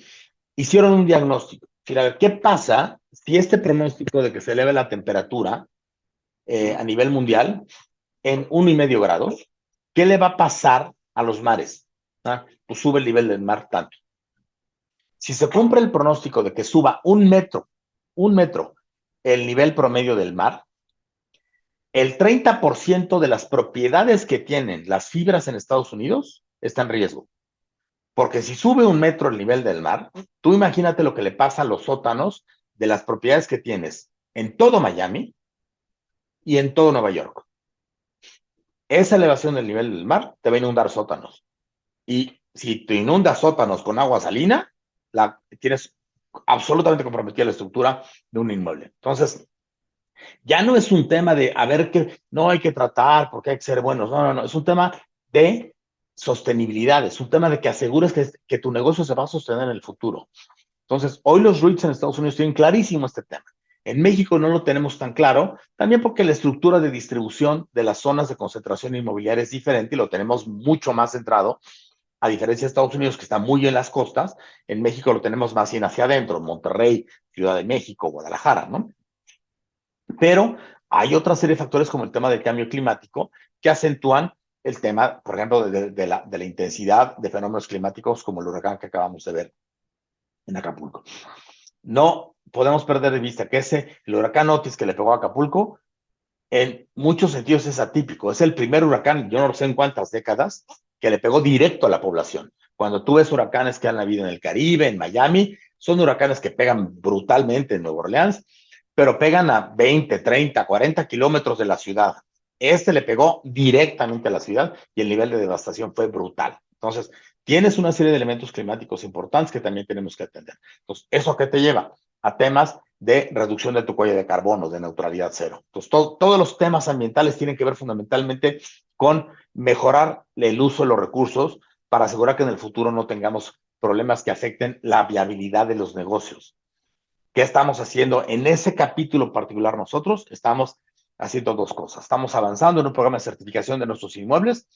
Speaker 3: hicieron un diagnóstico. A ver, ¿qué pasa si este pronóstico de que se eleve la temperatura a nivel mundial en 1,5 grados, qué le va a pasar a los mares? ¿Ah? Pues sube el nivel del mar tanto. Si se cumple el pronóstico de que suba un metro el nivel promedio del mar, el 30% de las propiedades que tienen las fibras en Estados Unidos está en riesgo. Porque si sube 1 metro el nivel del mar, tú imagínate lo que le pasa a los sótanos de las propiedades que tienes en todo Miami y en todo Nueva York. Esa elevación del nivel del mar te va a inundar sótanos. Y si te inundas sótanos con agua salina, tienes absolutamente comprometida la estructura de un inmueble. Entonces, ya no es un tema de a ver que no hay que tratar porque hay que ser buenos. No, no, no. Es un tema de sostenibilidad. Es un tema de que asegures que tu negocio se va a sostener en el futuro. Entonces, hoy los REITs en Estados Unidos tienen clarísimo este tema. En México no lo tenemos tan claro, también porque la estructura de distribución de las zonas de concentración inmobiliaria es diferente y lo tenemos mucho más centrado, a diferencia de Estados Unidos, que está muy en las costas. En México lo tenemos más bien hacia adentro, Monterrey, Ciudad de México, Guadalajara, ¿no? Pero hay otra serie de factores como el tema del cambio climático que acentúan el tema, por ejemplo, de la intensidad de fenómenos climáticos como el huracán que acabamos de ver en Acapulco. No podemos perder de vista que el huracán Otis que le pegó a Acapulco, en muchos sentidos es atípico. Es el primer huracán, yo no sé en cuántas décadas, que le pegó directo a la población. Cuando tú ves huracanes que han habido en el Caribe, en Miami, son huracanes que pegan brutalmente en Nueva Orleans, pero pegan a 20, 30, 40 kilómetros de la ciudad. Este le pegó directamente a la ciudad y el nivel de devastación fue brutal. Entonces, tienes una serie de elementos climáticos importantes que también tenemos que atender. Entonces, ¿eso qué te lleva? A temas de reducción de tu huella de carbono, de neutralidad cero. Entonces, todos los temas ambientales tienen que ver fundamentalmente con mejorar el uso de los recursos para asegurar que en el futuro no tengamos problemas que afecten la viabilidad de los negocios. ¿Qué estamos haciendo en ese capítulo particular nosotros? Estamos haciendo dos cosas. Estamos avanzando en un programa de certificación de nuestros inmuebles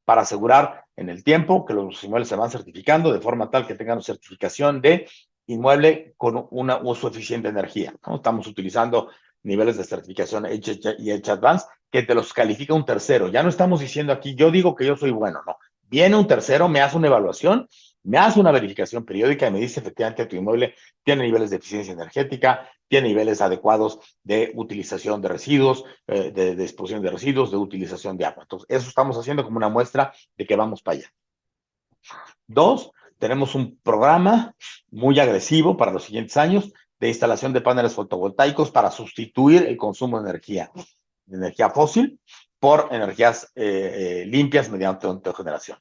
Speaker 3: para asegurar en el tiempo que los inmuebles se van certificando de forma tal que tengan certificación de inmueble con un uso eficiente de energía, ¿no? Estamos utilizando niveles de certificación H y H Advanced que te los califica un tercero. Ya no estamos diciendo aquí, yo digo que yo soy bueno, no. Viene un tercero, me hace una evaluación, me hace una verificación periódica y me dice efectivamente que tu inmueble tiene niveles de eficiencia energética, tiene niveles adecuados de utilización de residuos, de disposición de residuos, de utilización de agua. Entonces, eso estamos haciendo como una muestra de que vamos para allá. Dos, tenemos un programa muy agresivo para los siguientes años de instalación de paneles fotovoltaicos para sustituir el consumo de energía fósil por energías limpias mediante autogeneración.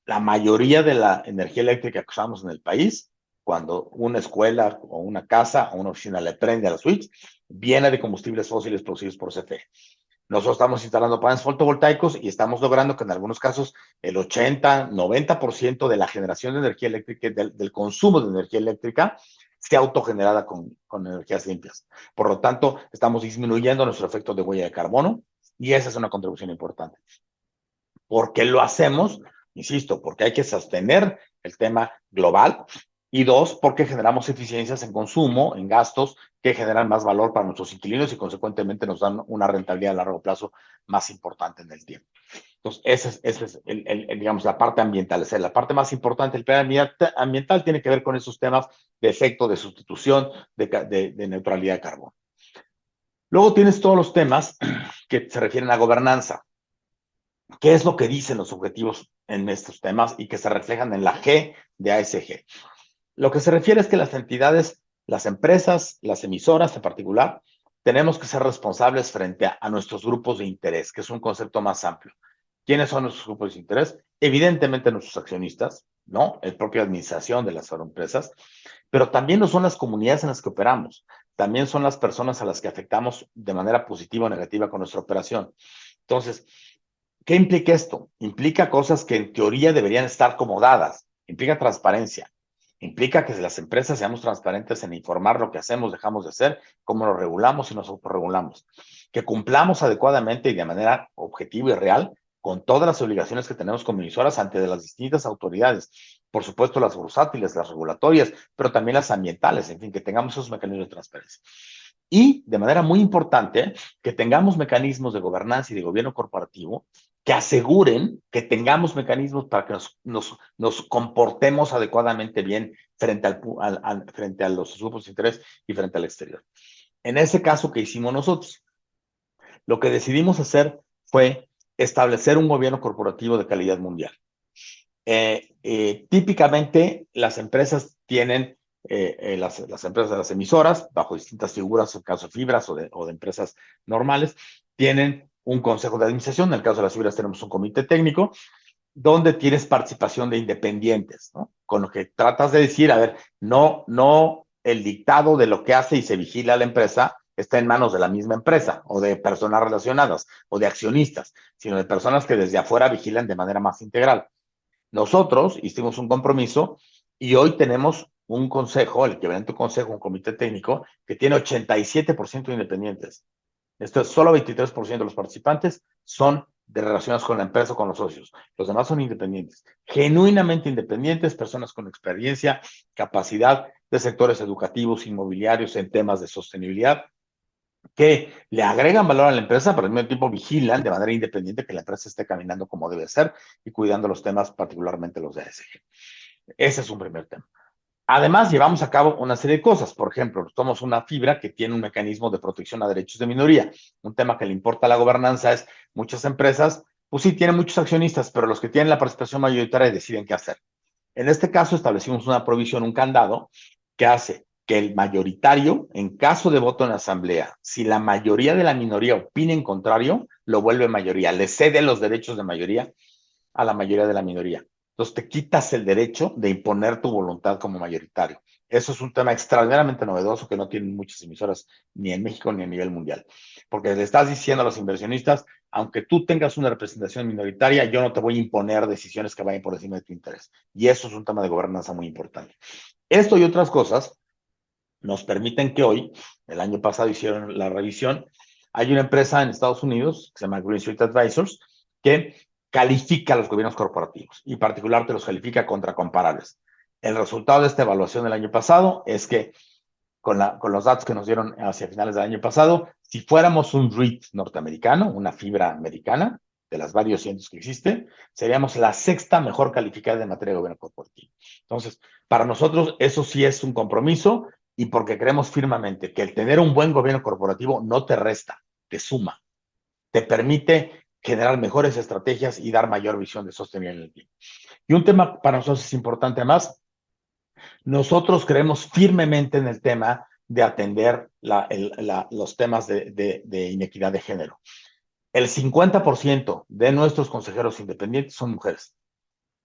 Speaker 3: La mayoría de la energía eléctrica que usamos en el país, cuando una escuela o una casa o una oficina le prende a la switch, viene de combustibles fósiles producidos por CFE. Nosotros estamos instalando paneles fotovoltaicos y estamos logrando que en algunos casos el 80-90% de la generación de energía eléctrica, del consumo de energía eléctrica, sea autogenerada con energías limpias. Por lo tanto, estamos disminuyendo nuestro efecto de huella de carbono y esa es una contribución importante. ¿Por qué lo hacemos? Insisto, porque hay que sostener el tema global. Y dos, porque generamos eficiencias en consumo, en gastos, que generan más valor para nuestros inquilinos y consecuentemente nos dan una rentabilidad a largo plazo más importante en el tiempo. Entonces, esa es digamos, la parte ambiental. O sea, la parte más importante del plan ambiental tiene que ver con esos temas de efecto, de sustitución, de neutralidad de carbono. Luego tienes todos los temas que se refieren a gobernanza. ¿Qué es lo que dicen los objetivos en estos temas y que se reflejan en la G de ASG? Lo que se refiere es que las entidades, las empresas, las emisoras en particular, tenemos que ser responsables frente a nuestros grupos de interés, que es un concepto más amplio. ¿Quiénes son nuestros grupos de interés? Evidentemente nuestros accionistas, ¿no? La propia administración de las empresas, pero también no son las comunidades en las que operamos, también son las personas a las que afectamos de manera positiva o negativa con nuestra operación. Entonces, ¿qué implica esto? Implica cosas que en teoría deberían estar acomodadas, implica transparencia, implica que las empresas seamos transparentes en informar lo que hacemos, dejamos de hacer, cómo lo regulamos y nos autorregulamos, que cumplamos adecuadamente y de manera objetiva y real con todas las obligaciones que tenemos como emisoras ante las distintas autoridades, por supuesto las bursátiles, las regulatorias, pero también las ambientales, en fin, que tengamos esos mecanismos de transparencia. Y de manera muy importante, que tengamos mecanismos de gobernanza y de gobierno corporativo que aseguren que tengamos mecanismos para que nos comportemos adecuadamente bien frente a los grupos de interés y frente al exterior. En ese caso que hicimos nosotros, lo que decidimos hacer fue establecer un gobierno corporativo de calidad mundial. Típicamente las empresas tienen, las empresas, las emisoras, bajo distintas figuras, en el caso de fibras o de empresas normales, tienen un consejo de administración. En el caso de las fibras tenemos un comité técnico donde tienes participación de independientes, ¿no? Con lo que tratas de decir, a ver, no el dictado de lo que hace y se vigila la empresa está en manos de la misma empresa o de personas relacionadas o de accionistas, sino de personas que desde afuera vigilan de manera más integral. Nosotros hicimos un compromiso y hoy tenemos un consejo, el equivalente consejo, un comité técnico, que tiene 87% de independientes. Esto es, solo 23% de los participantes son de relacionados con la empresa o con los socios. Los demás son independientes, genuinamente independientes, personas con experiencia, capacidad de sectores educativos, inmobiliarios en temas de sostenibilidad, que le agregan valor a la empresa, pero al mismo tiempo vigilan de manera independiente que la empresa esté caminando como debe ser y cuidando los temas, particularmente los de ESG. Ese es un primer tema. Además, llevamos a cabo una serie de cosas. Por ejemplo, tomamos una fibra que tiene un mecanismo de protección a derechos de minoría. Un tema que le importa a la gobernanza es muchas empresas, pues sí, tienen muchos accionistas, pero los que tienen la participación mayoritaria deciden qué hacer. En este caso, establecimos una provisión, un candado, que hace que el mayoritario, en caso de voto en la asamblea, si la mayoría de la minoría opina en contrario, lo vuelve mayoría, le cede los derechos de mayoría a la mayoría de la minoría. Entonces te quitas el derecho de imponer tu voluntad como mayoritario. Eso es un tema extraordinariamente novedoso que no tienen muchas emisoras ni en México ni a nivel mundial. Porque le estás diciendo a los inversionistas, aunque tú tengas una representación minoritaria, yo no te voy a imponer decisiones que vayan por encima de tu interés. Y eso es un tema de gobernanza muy importante. Esto y otras cosas nos permiten que hoy, el año pasado hicieron la revisión, hay una empresa en Estados Unidos que se llama Green Street Advisors que califica a los gobiernos corporativos y en particular te los califica contra comparables. El resultado de esta evaluación del año pasado es que con los datos que nos dieron hacia finales del año pasado, si fuéramos un REIT norteamericano, una fibra americana, de las varios cientos que existen, seríamos la sexta mejor calificada en materia de gobierno corporativo. Entonces, para nosotros eso sí es un compromiso y porque creemos firmemente que el tener un buen gobierno corporativo no te resta, te suma, te permite generar mejores estrategias y dar mayor visión de sostenibilidad en el tiempo. Y un tema para nosotros es importante más, nosotros creemos firmemente en el tema de atender los temas de inequidad de género. El 50% de nuestros consejeros independientes son mujeres,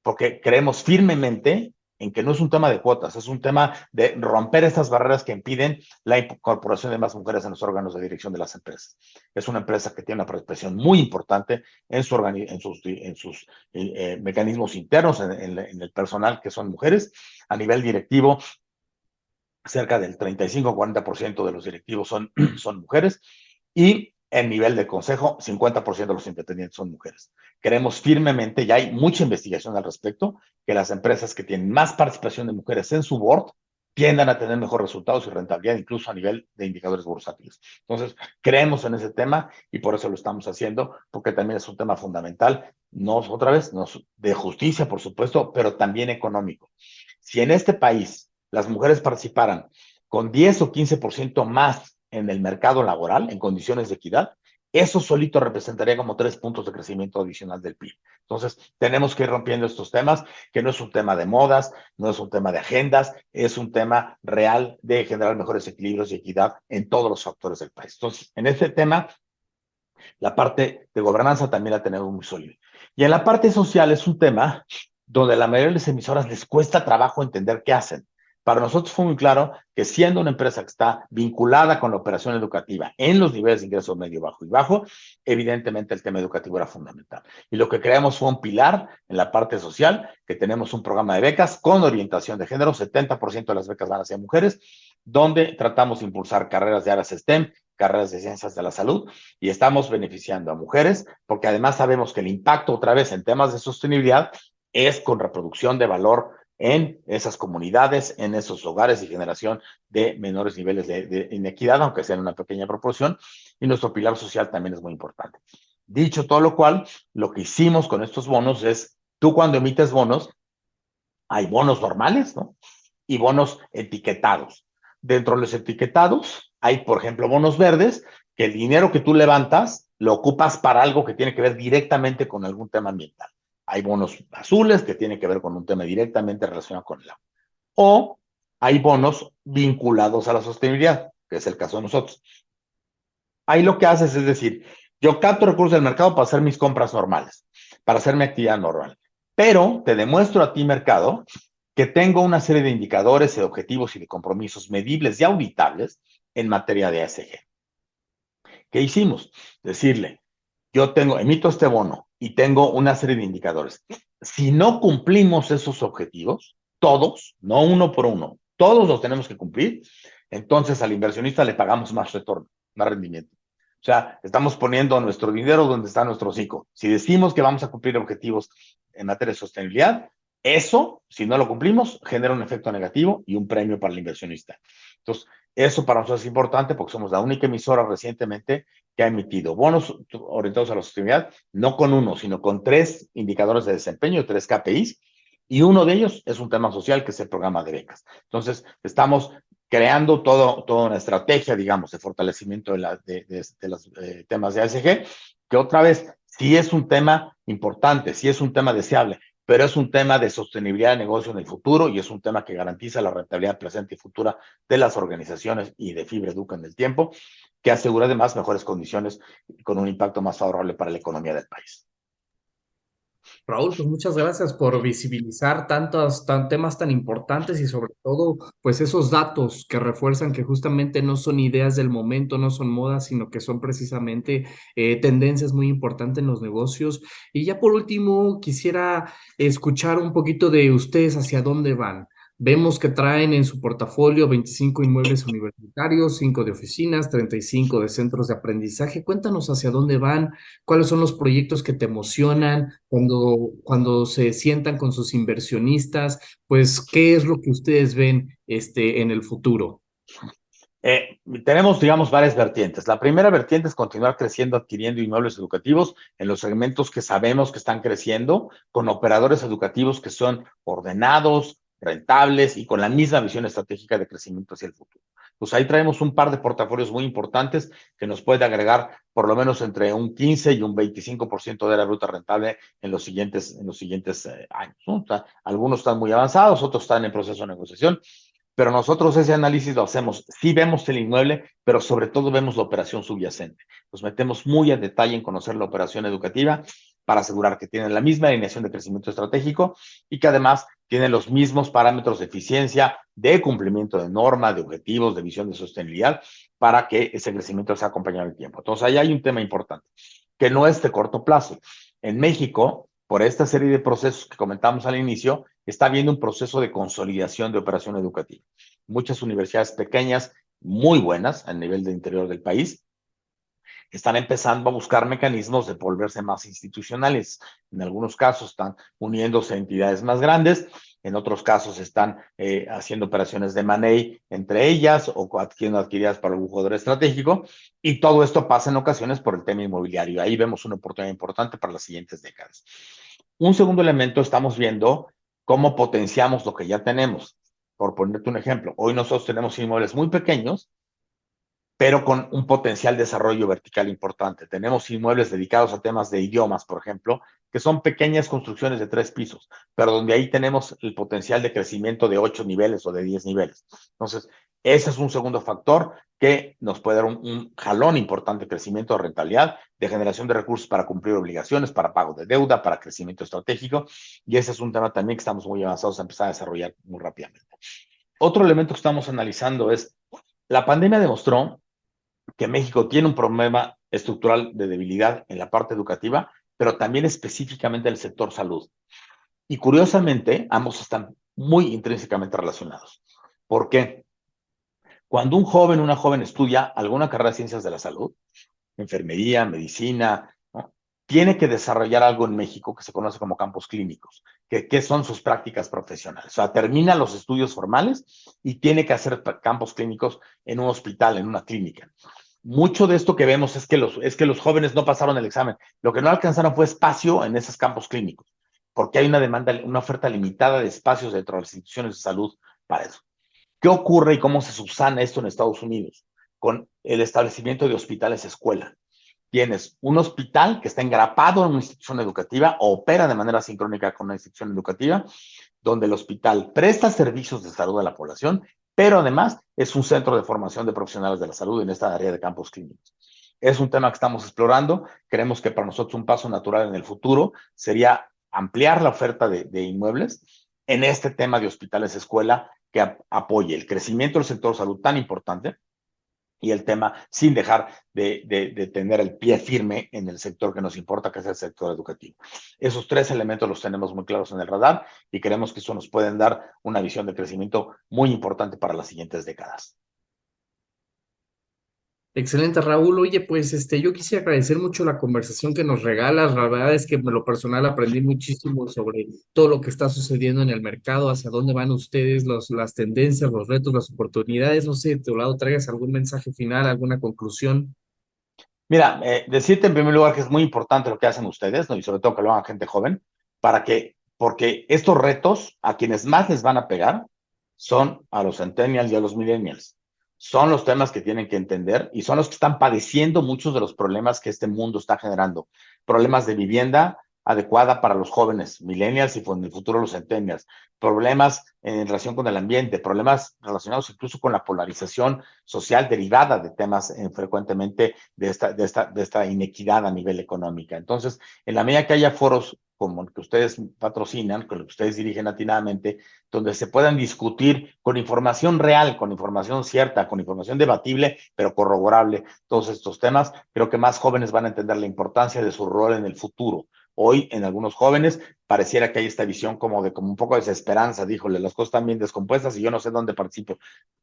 Speaker 3: porque creemos firmemente en que no es un tema de cuotas, es un tema de romper estas barreras que impiden la incorporación de más mujeres en los órganos de dirección de las empresas. Es una empresa que tiene una participación muy importante en, sus mecanismos internos, en el personal que son mujeres. A nivel directivo, cerca del 35-40% de los directivos son mujeres, y en nivel de consejo, 50% de los independientes son mujeres. Creemos firmemente, ya hay mucha investigación al respecto, que las empresas que tienen más participación de mujeres en su board tiendan a tener mejores resultados y rentabilidad, incluso a nivel de indicadores bursátiles. Entonces, creemos en ese tema y por eso lo estamos haciendo, porque también es un tema fundamental, no otra vez, no, de justicia, por supuesto, pero también económico. Si en este país las mujeres participaran con 10 o 15% más en el mercado laboral, en condiciones de equidad, eso solito representaría como 3 puntos de crecimiento adicional del PIB. Entonces, tenemos que ir rompiendo estos temas, que no es un tema de modas, no es un tema de agendas, es un tema real de generar mejores equilibrios y equidad en todos los factores del país. Entonces, en este tema, la parte de gobernanza también la tenemos muy sólida. Y en la parte social es un tema donde a la mayoría de las emisoras les cuesta trabajo entender qué hacen. Para nosotros fue muy claro que siendo una empresa que está vinculada con la operación educativa en los niveles de ingreso medio, bajo y bajo, evidentemente el tema educativo era fundamental. Y lo que creamos fue un pilar en la parte social, que tenemos un programa de becas con orientación de género, 70% de las becas van hacia mujeres, donde tratamos de impulsar carreras de áreas STEM, carreras de ciencias de la salud, y estamos beneficiando a mujeres, porque además sabemos que el impacto otra vez en temas de sostenibilidad es con reproducción de valor en esas comunidades, en esos hogares y generación de menores niveles de inequidad, aunque sea en una pequeña proporción, y nuestro pilar social también es muy importante. Dicho todo lo cual, lo que hicimos con estos bonos es, tú cuando emites bonos, hay bonos normales, ¿no? Y bonos etiquetados. Dentro de los etiquetados hay, por ejemplo, bonos verdes, que el dinero que tú levantas lo ocupas para algo que tiene que ver directamente con algún tema ambiental. Hay bonos azules que tienen que ver con un tema directamente relacionado con el agua. O hay bonos vinculados a la sostenibilidad, que es el caso de nosotros. Ahí lo que haces es decir, yo capto recursos del mercado para hacer mis compras normales, para hacer mi actividad normal. Pero te demuestro a ti, mercado, que tengo una serie de indicadores, de objetivos y de compromisos medibles y auditables en materia de ESG. ¿Qué hicimos? Decirle, emito este bono y tengo una serie de indicadores. Si no cumplimos esos objetivos, todos, no uno por uno, todos los tenemos que cumplir, entonces al inversionista le pagamos más retorno, más rendimiento. O sea, estamos poniendo nuestro dinero donde está nuestro hocico. Si decimos que vamos a cumplir objetivos en materia de sostenibilidad, eso, si no lo cumplimos, genera un efecto negativo y un premio para el inversionista. Entonces, eso para nosotros es importante porque somos la única emisora recientemente que ha emitido bonos orientados a la sostenibilidad, no con uno, sino con 3 indicadores de desempeño, 3 KPIs, y uno de ellos es un tema social, que es el programa de becas. Entonces, estamos creando toda una estrategia, digamos, de fortalecimiento de los temas de ASG, que otra vez, sí es un tema importante, sí es un tema deseable, pero es un tema de sostenibilidad de negocio en el futuro y es un tema que garantiza la rentabilidad presente y futura de las organizaciones y de Fibra Educa en el tiempo, que asegura además mejores condiciones con un impacto más favorable para la economía del país.
Speaker 1: Raúl, pues muchas gracias por visibilizar temas tan importantes y sobre todo, pues esos datos que refuerzan que justamente no son ideas del momento, no son modas, sino que son precisamente tendencias muy importantes en los negocios. Y ya por último, quisiera escuchar un poquito de ustedes hacia dónde van. Vemos que traen en su portafolio 25 inmuebles universitarios, 5 de oficinas, 35 de centros de aprendizaje. Cuéntanos hacia dónde van. ¿Cuáles son los proyectos que te emocionan cuando se sientan con sus inversionistas? Pues, ¿qué es lo que ustedes ven en el futuro?
Speaker 3: Tenemos, digamos, varias vertientes. La primera vertiente es continuar creciendo, adquiriendo inmuebles educativos en los segmentos que sabemos que están creciendo, con operadores educativos que son ordenados, rentables y con la misma visión estratégica de crecimiento hacia el futuro. Pues ahí traemos un par de portafolios muy importantes que nos puede agregar por lo menos entre un 15 y un 25% de la ruta rentable en los siguientes años, ¿no? O sea, algunos están muy avanzados, otros están en proceso de negociación, pero nosotros ese análisis lo hacemos. Sí vemos el inmueble, pero sobre todo vemos la operación subyacente. Nos metemos muy a detalle en conocer la operación educativa para asegurar que tienen la misma alineación de crecimiento estratégico y que además tienen los mismos parámetros de eficiencia, de cumplimiento de normas, de objetivos, de visión de sostenibilidad, para que ese crecimiento sea acompañado en el tiempo. Entonces, ahí hay un tema importante, que no es de corto plazo. En México, por esta serie de procesos que comentamos al inicio, está habiendo un proceso de consolidación de operación educativa. Muchas universidades pequeñas, muy buenas a nivel del interior del país, están empezando a buscar mecanismos de volverse más institucionales. En algunos casos están uniéndose a entidades más grandes, en otros casos están haciendo operaciones de money entre ellas o adquiridas para algún jugador estratégico, y todo esto pasa en ocasiones por el tema inmobiliario. Ahí vemos una oportunidad importante para las siguientes décadas. Un segundo elemento, estamos viendo cómo potenciamos lo que ya tenemos. Por ponerte un ejemplo, hoy nosotros tenemos inmuebles muy pequeños, pero con un potencial desarrollo vertical importante. Tenemos inmuebles dedicados a temas de idiomas, por ejemplo, que son pequeñas construcciones de 3 pisos, pero donde ahí tenemos el potencial de crecimiento de 8 niveles o de 10 niveles. Entonces, ese es un segundo factor que nos puede dar un jalón importante de crecimiento, de rentabilidad, de generación de recursos para cumplir obligaciones, para pago de deuda, para crecimiento estratégico, y ese es un tema también que estamos muy avanzados a empezar a desarrollar muy rápidamente. Otro elemento que estamos analizando es, la pandemia demostró que México tiene un problema estructural de debilidad en la parte educativa, pero también específicamente en el sector salud. Y curiosamente, ambos están muy intrínsecamente relacionados. ¿Por qué? Cuando un joven, una joven estudia alguna carrera de ciencias de la salud, enfermería, medicina, ¿no?, tiene que desarrollar algo en México que se conoce como campos clínicos, que son sus prácticas profesionales. O sea, termina los estudios formales y tiene que hacer campos clínicos en un hospital, en una clínica. Mucho de esto que vemos es que los jóvenes no pasaron el examen. Lo que no alcanzaron fue espacio en esos campos clínicos, porque hay una demanda, una oferta limitada de espacios dentro de las instituciones de salud para eso. ¿Qué ocurre y cómo se subsana esto en Estados Unidos? Con el establecimiento de hospitales escuela. Tienes un hospital que está engrapado en una institución educativa o opera de manera sincrónica con una institución educativa, donde el hospital presta servicios de salud a la población, pero además es un centro de formación de profesionales de la salud en esta área de campos clínicos. Es un tema que estamos explorando. Creemos que para nosotros un paso natural en el futuro sería ampliar la oferta de inmuebles en este tema de hospitales escuela que apoye el crecimiento del sector salud tan importante y el tema sin dejar de tener el pie firme en el sector que nos importa, que es el sector educativo. Esos 3 elementos los tenemos muy claros en el radar y creemos que eso nos pueden dar una visión de crecimiento muy importante para las siguientes décadas.
Speaker 1: Excelente, Raúl. Oye, pues yo quisiera agradecer mucho la conversación que nos regalas. La verdad es que en lo personal aprendí muchísimo sobre todo lo que está sucediendo en el mercado, hacia dónde van ustedes, las tendencias, los retos, las oportunidades. No sé, de tu lado traigas algún mensaje final, alguna conclusión.
Speaker 3: Mira, decirte en primer lugar que es muy importante lo que hacen ustedes, ¿no?, y sobre todo que lo hagan gente joven, porque estos retos a quienes más les van a pegar son a los centennials y a los millennials. Son los temas que tienen que entender y son los que están padeciendo muchos de los problemas que este mundo está generando. Problemas de vivienda adecuada para los jóvenes millennials y en el futuro los centennials. Problemas en relación con el ambiente, problemas relacionados incluso con la polarización social derivada de temas frecuentemente de esta inequidad a nivel económica. Entonces, en la medida que haya foros como el que ustedes patrocinan, con el que ustedes dirigen atinadamente, donde se puedan discutir con información real, con información cierta, con información debatible, pero corroborable, todos estos temas, creo que más jóvenes van a entender la importancia de su rol en el futuro. Hoy, en algunos jóvenes, pareciera que hay esta visión como un poco de desesperanza, díjole, las cosas están bien descompuestas y yo no sé dónde participo.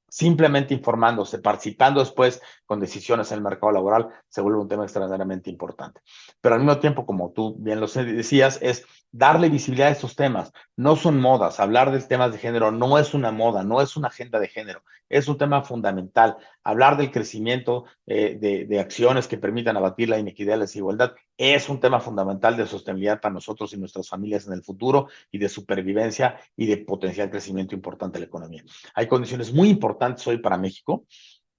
Speaker 3: Simplemente informándose, participando después con decisiones en el mercado laboral, se vuelve un tema extraordinariamente importante. Pero al mismo tiempo, como tú bien lo decías, es darle visibilidad a estos temas. No son modas. Hablar de temas de género no es una moda, no es una agenda de género. Es un tema fundamental. Hablar del crecimiento de acciones que permitan abatir la inequidad y la desigualdad es un tema fundamental de sostenibilidad para nosotros y nuestras familias en el futuro y de supervivencia y de potencial crecimiento importante de la economía. Hay condiciones muy importantes hoy para México,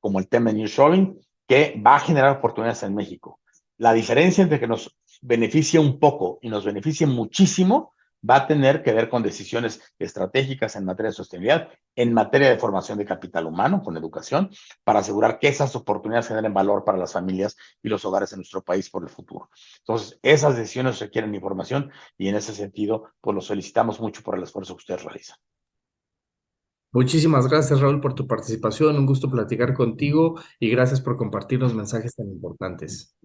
Speaker 3: como el tema de nearshoring, que va a generar oportunidades en México. La diferencia entre que nos beneficie un poco y nos beneficie muchísimo va a tener que ver con decisiones estratégicas en materia de sostenibilidad, en materia de formación de capital humano, con educación, para asegurar que esas oportunidades generen valor para las familias y los hogares en nuestro país por el futuro. Entonces, esas decisiones requieren información y en ese sentido, pues los felicitamos mucho por el esfuerzo que ustedes realizan.
Speaker 1: Muchísimas gracias, Raúl, por tu participación. Un gusto platicar contigo y gracias por compartir los mensajes tan importantes.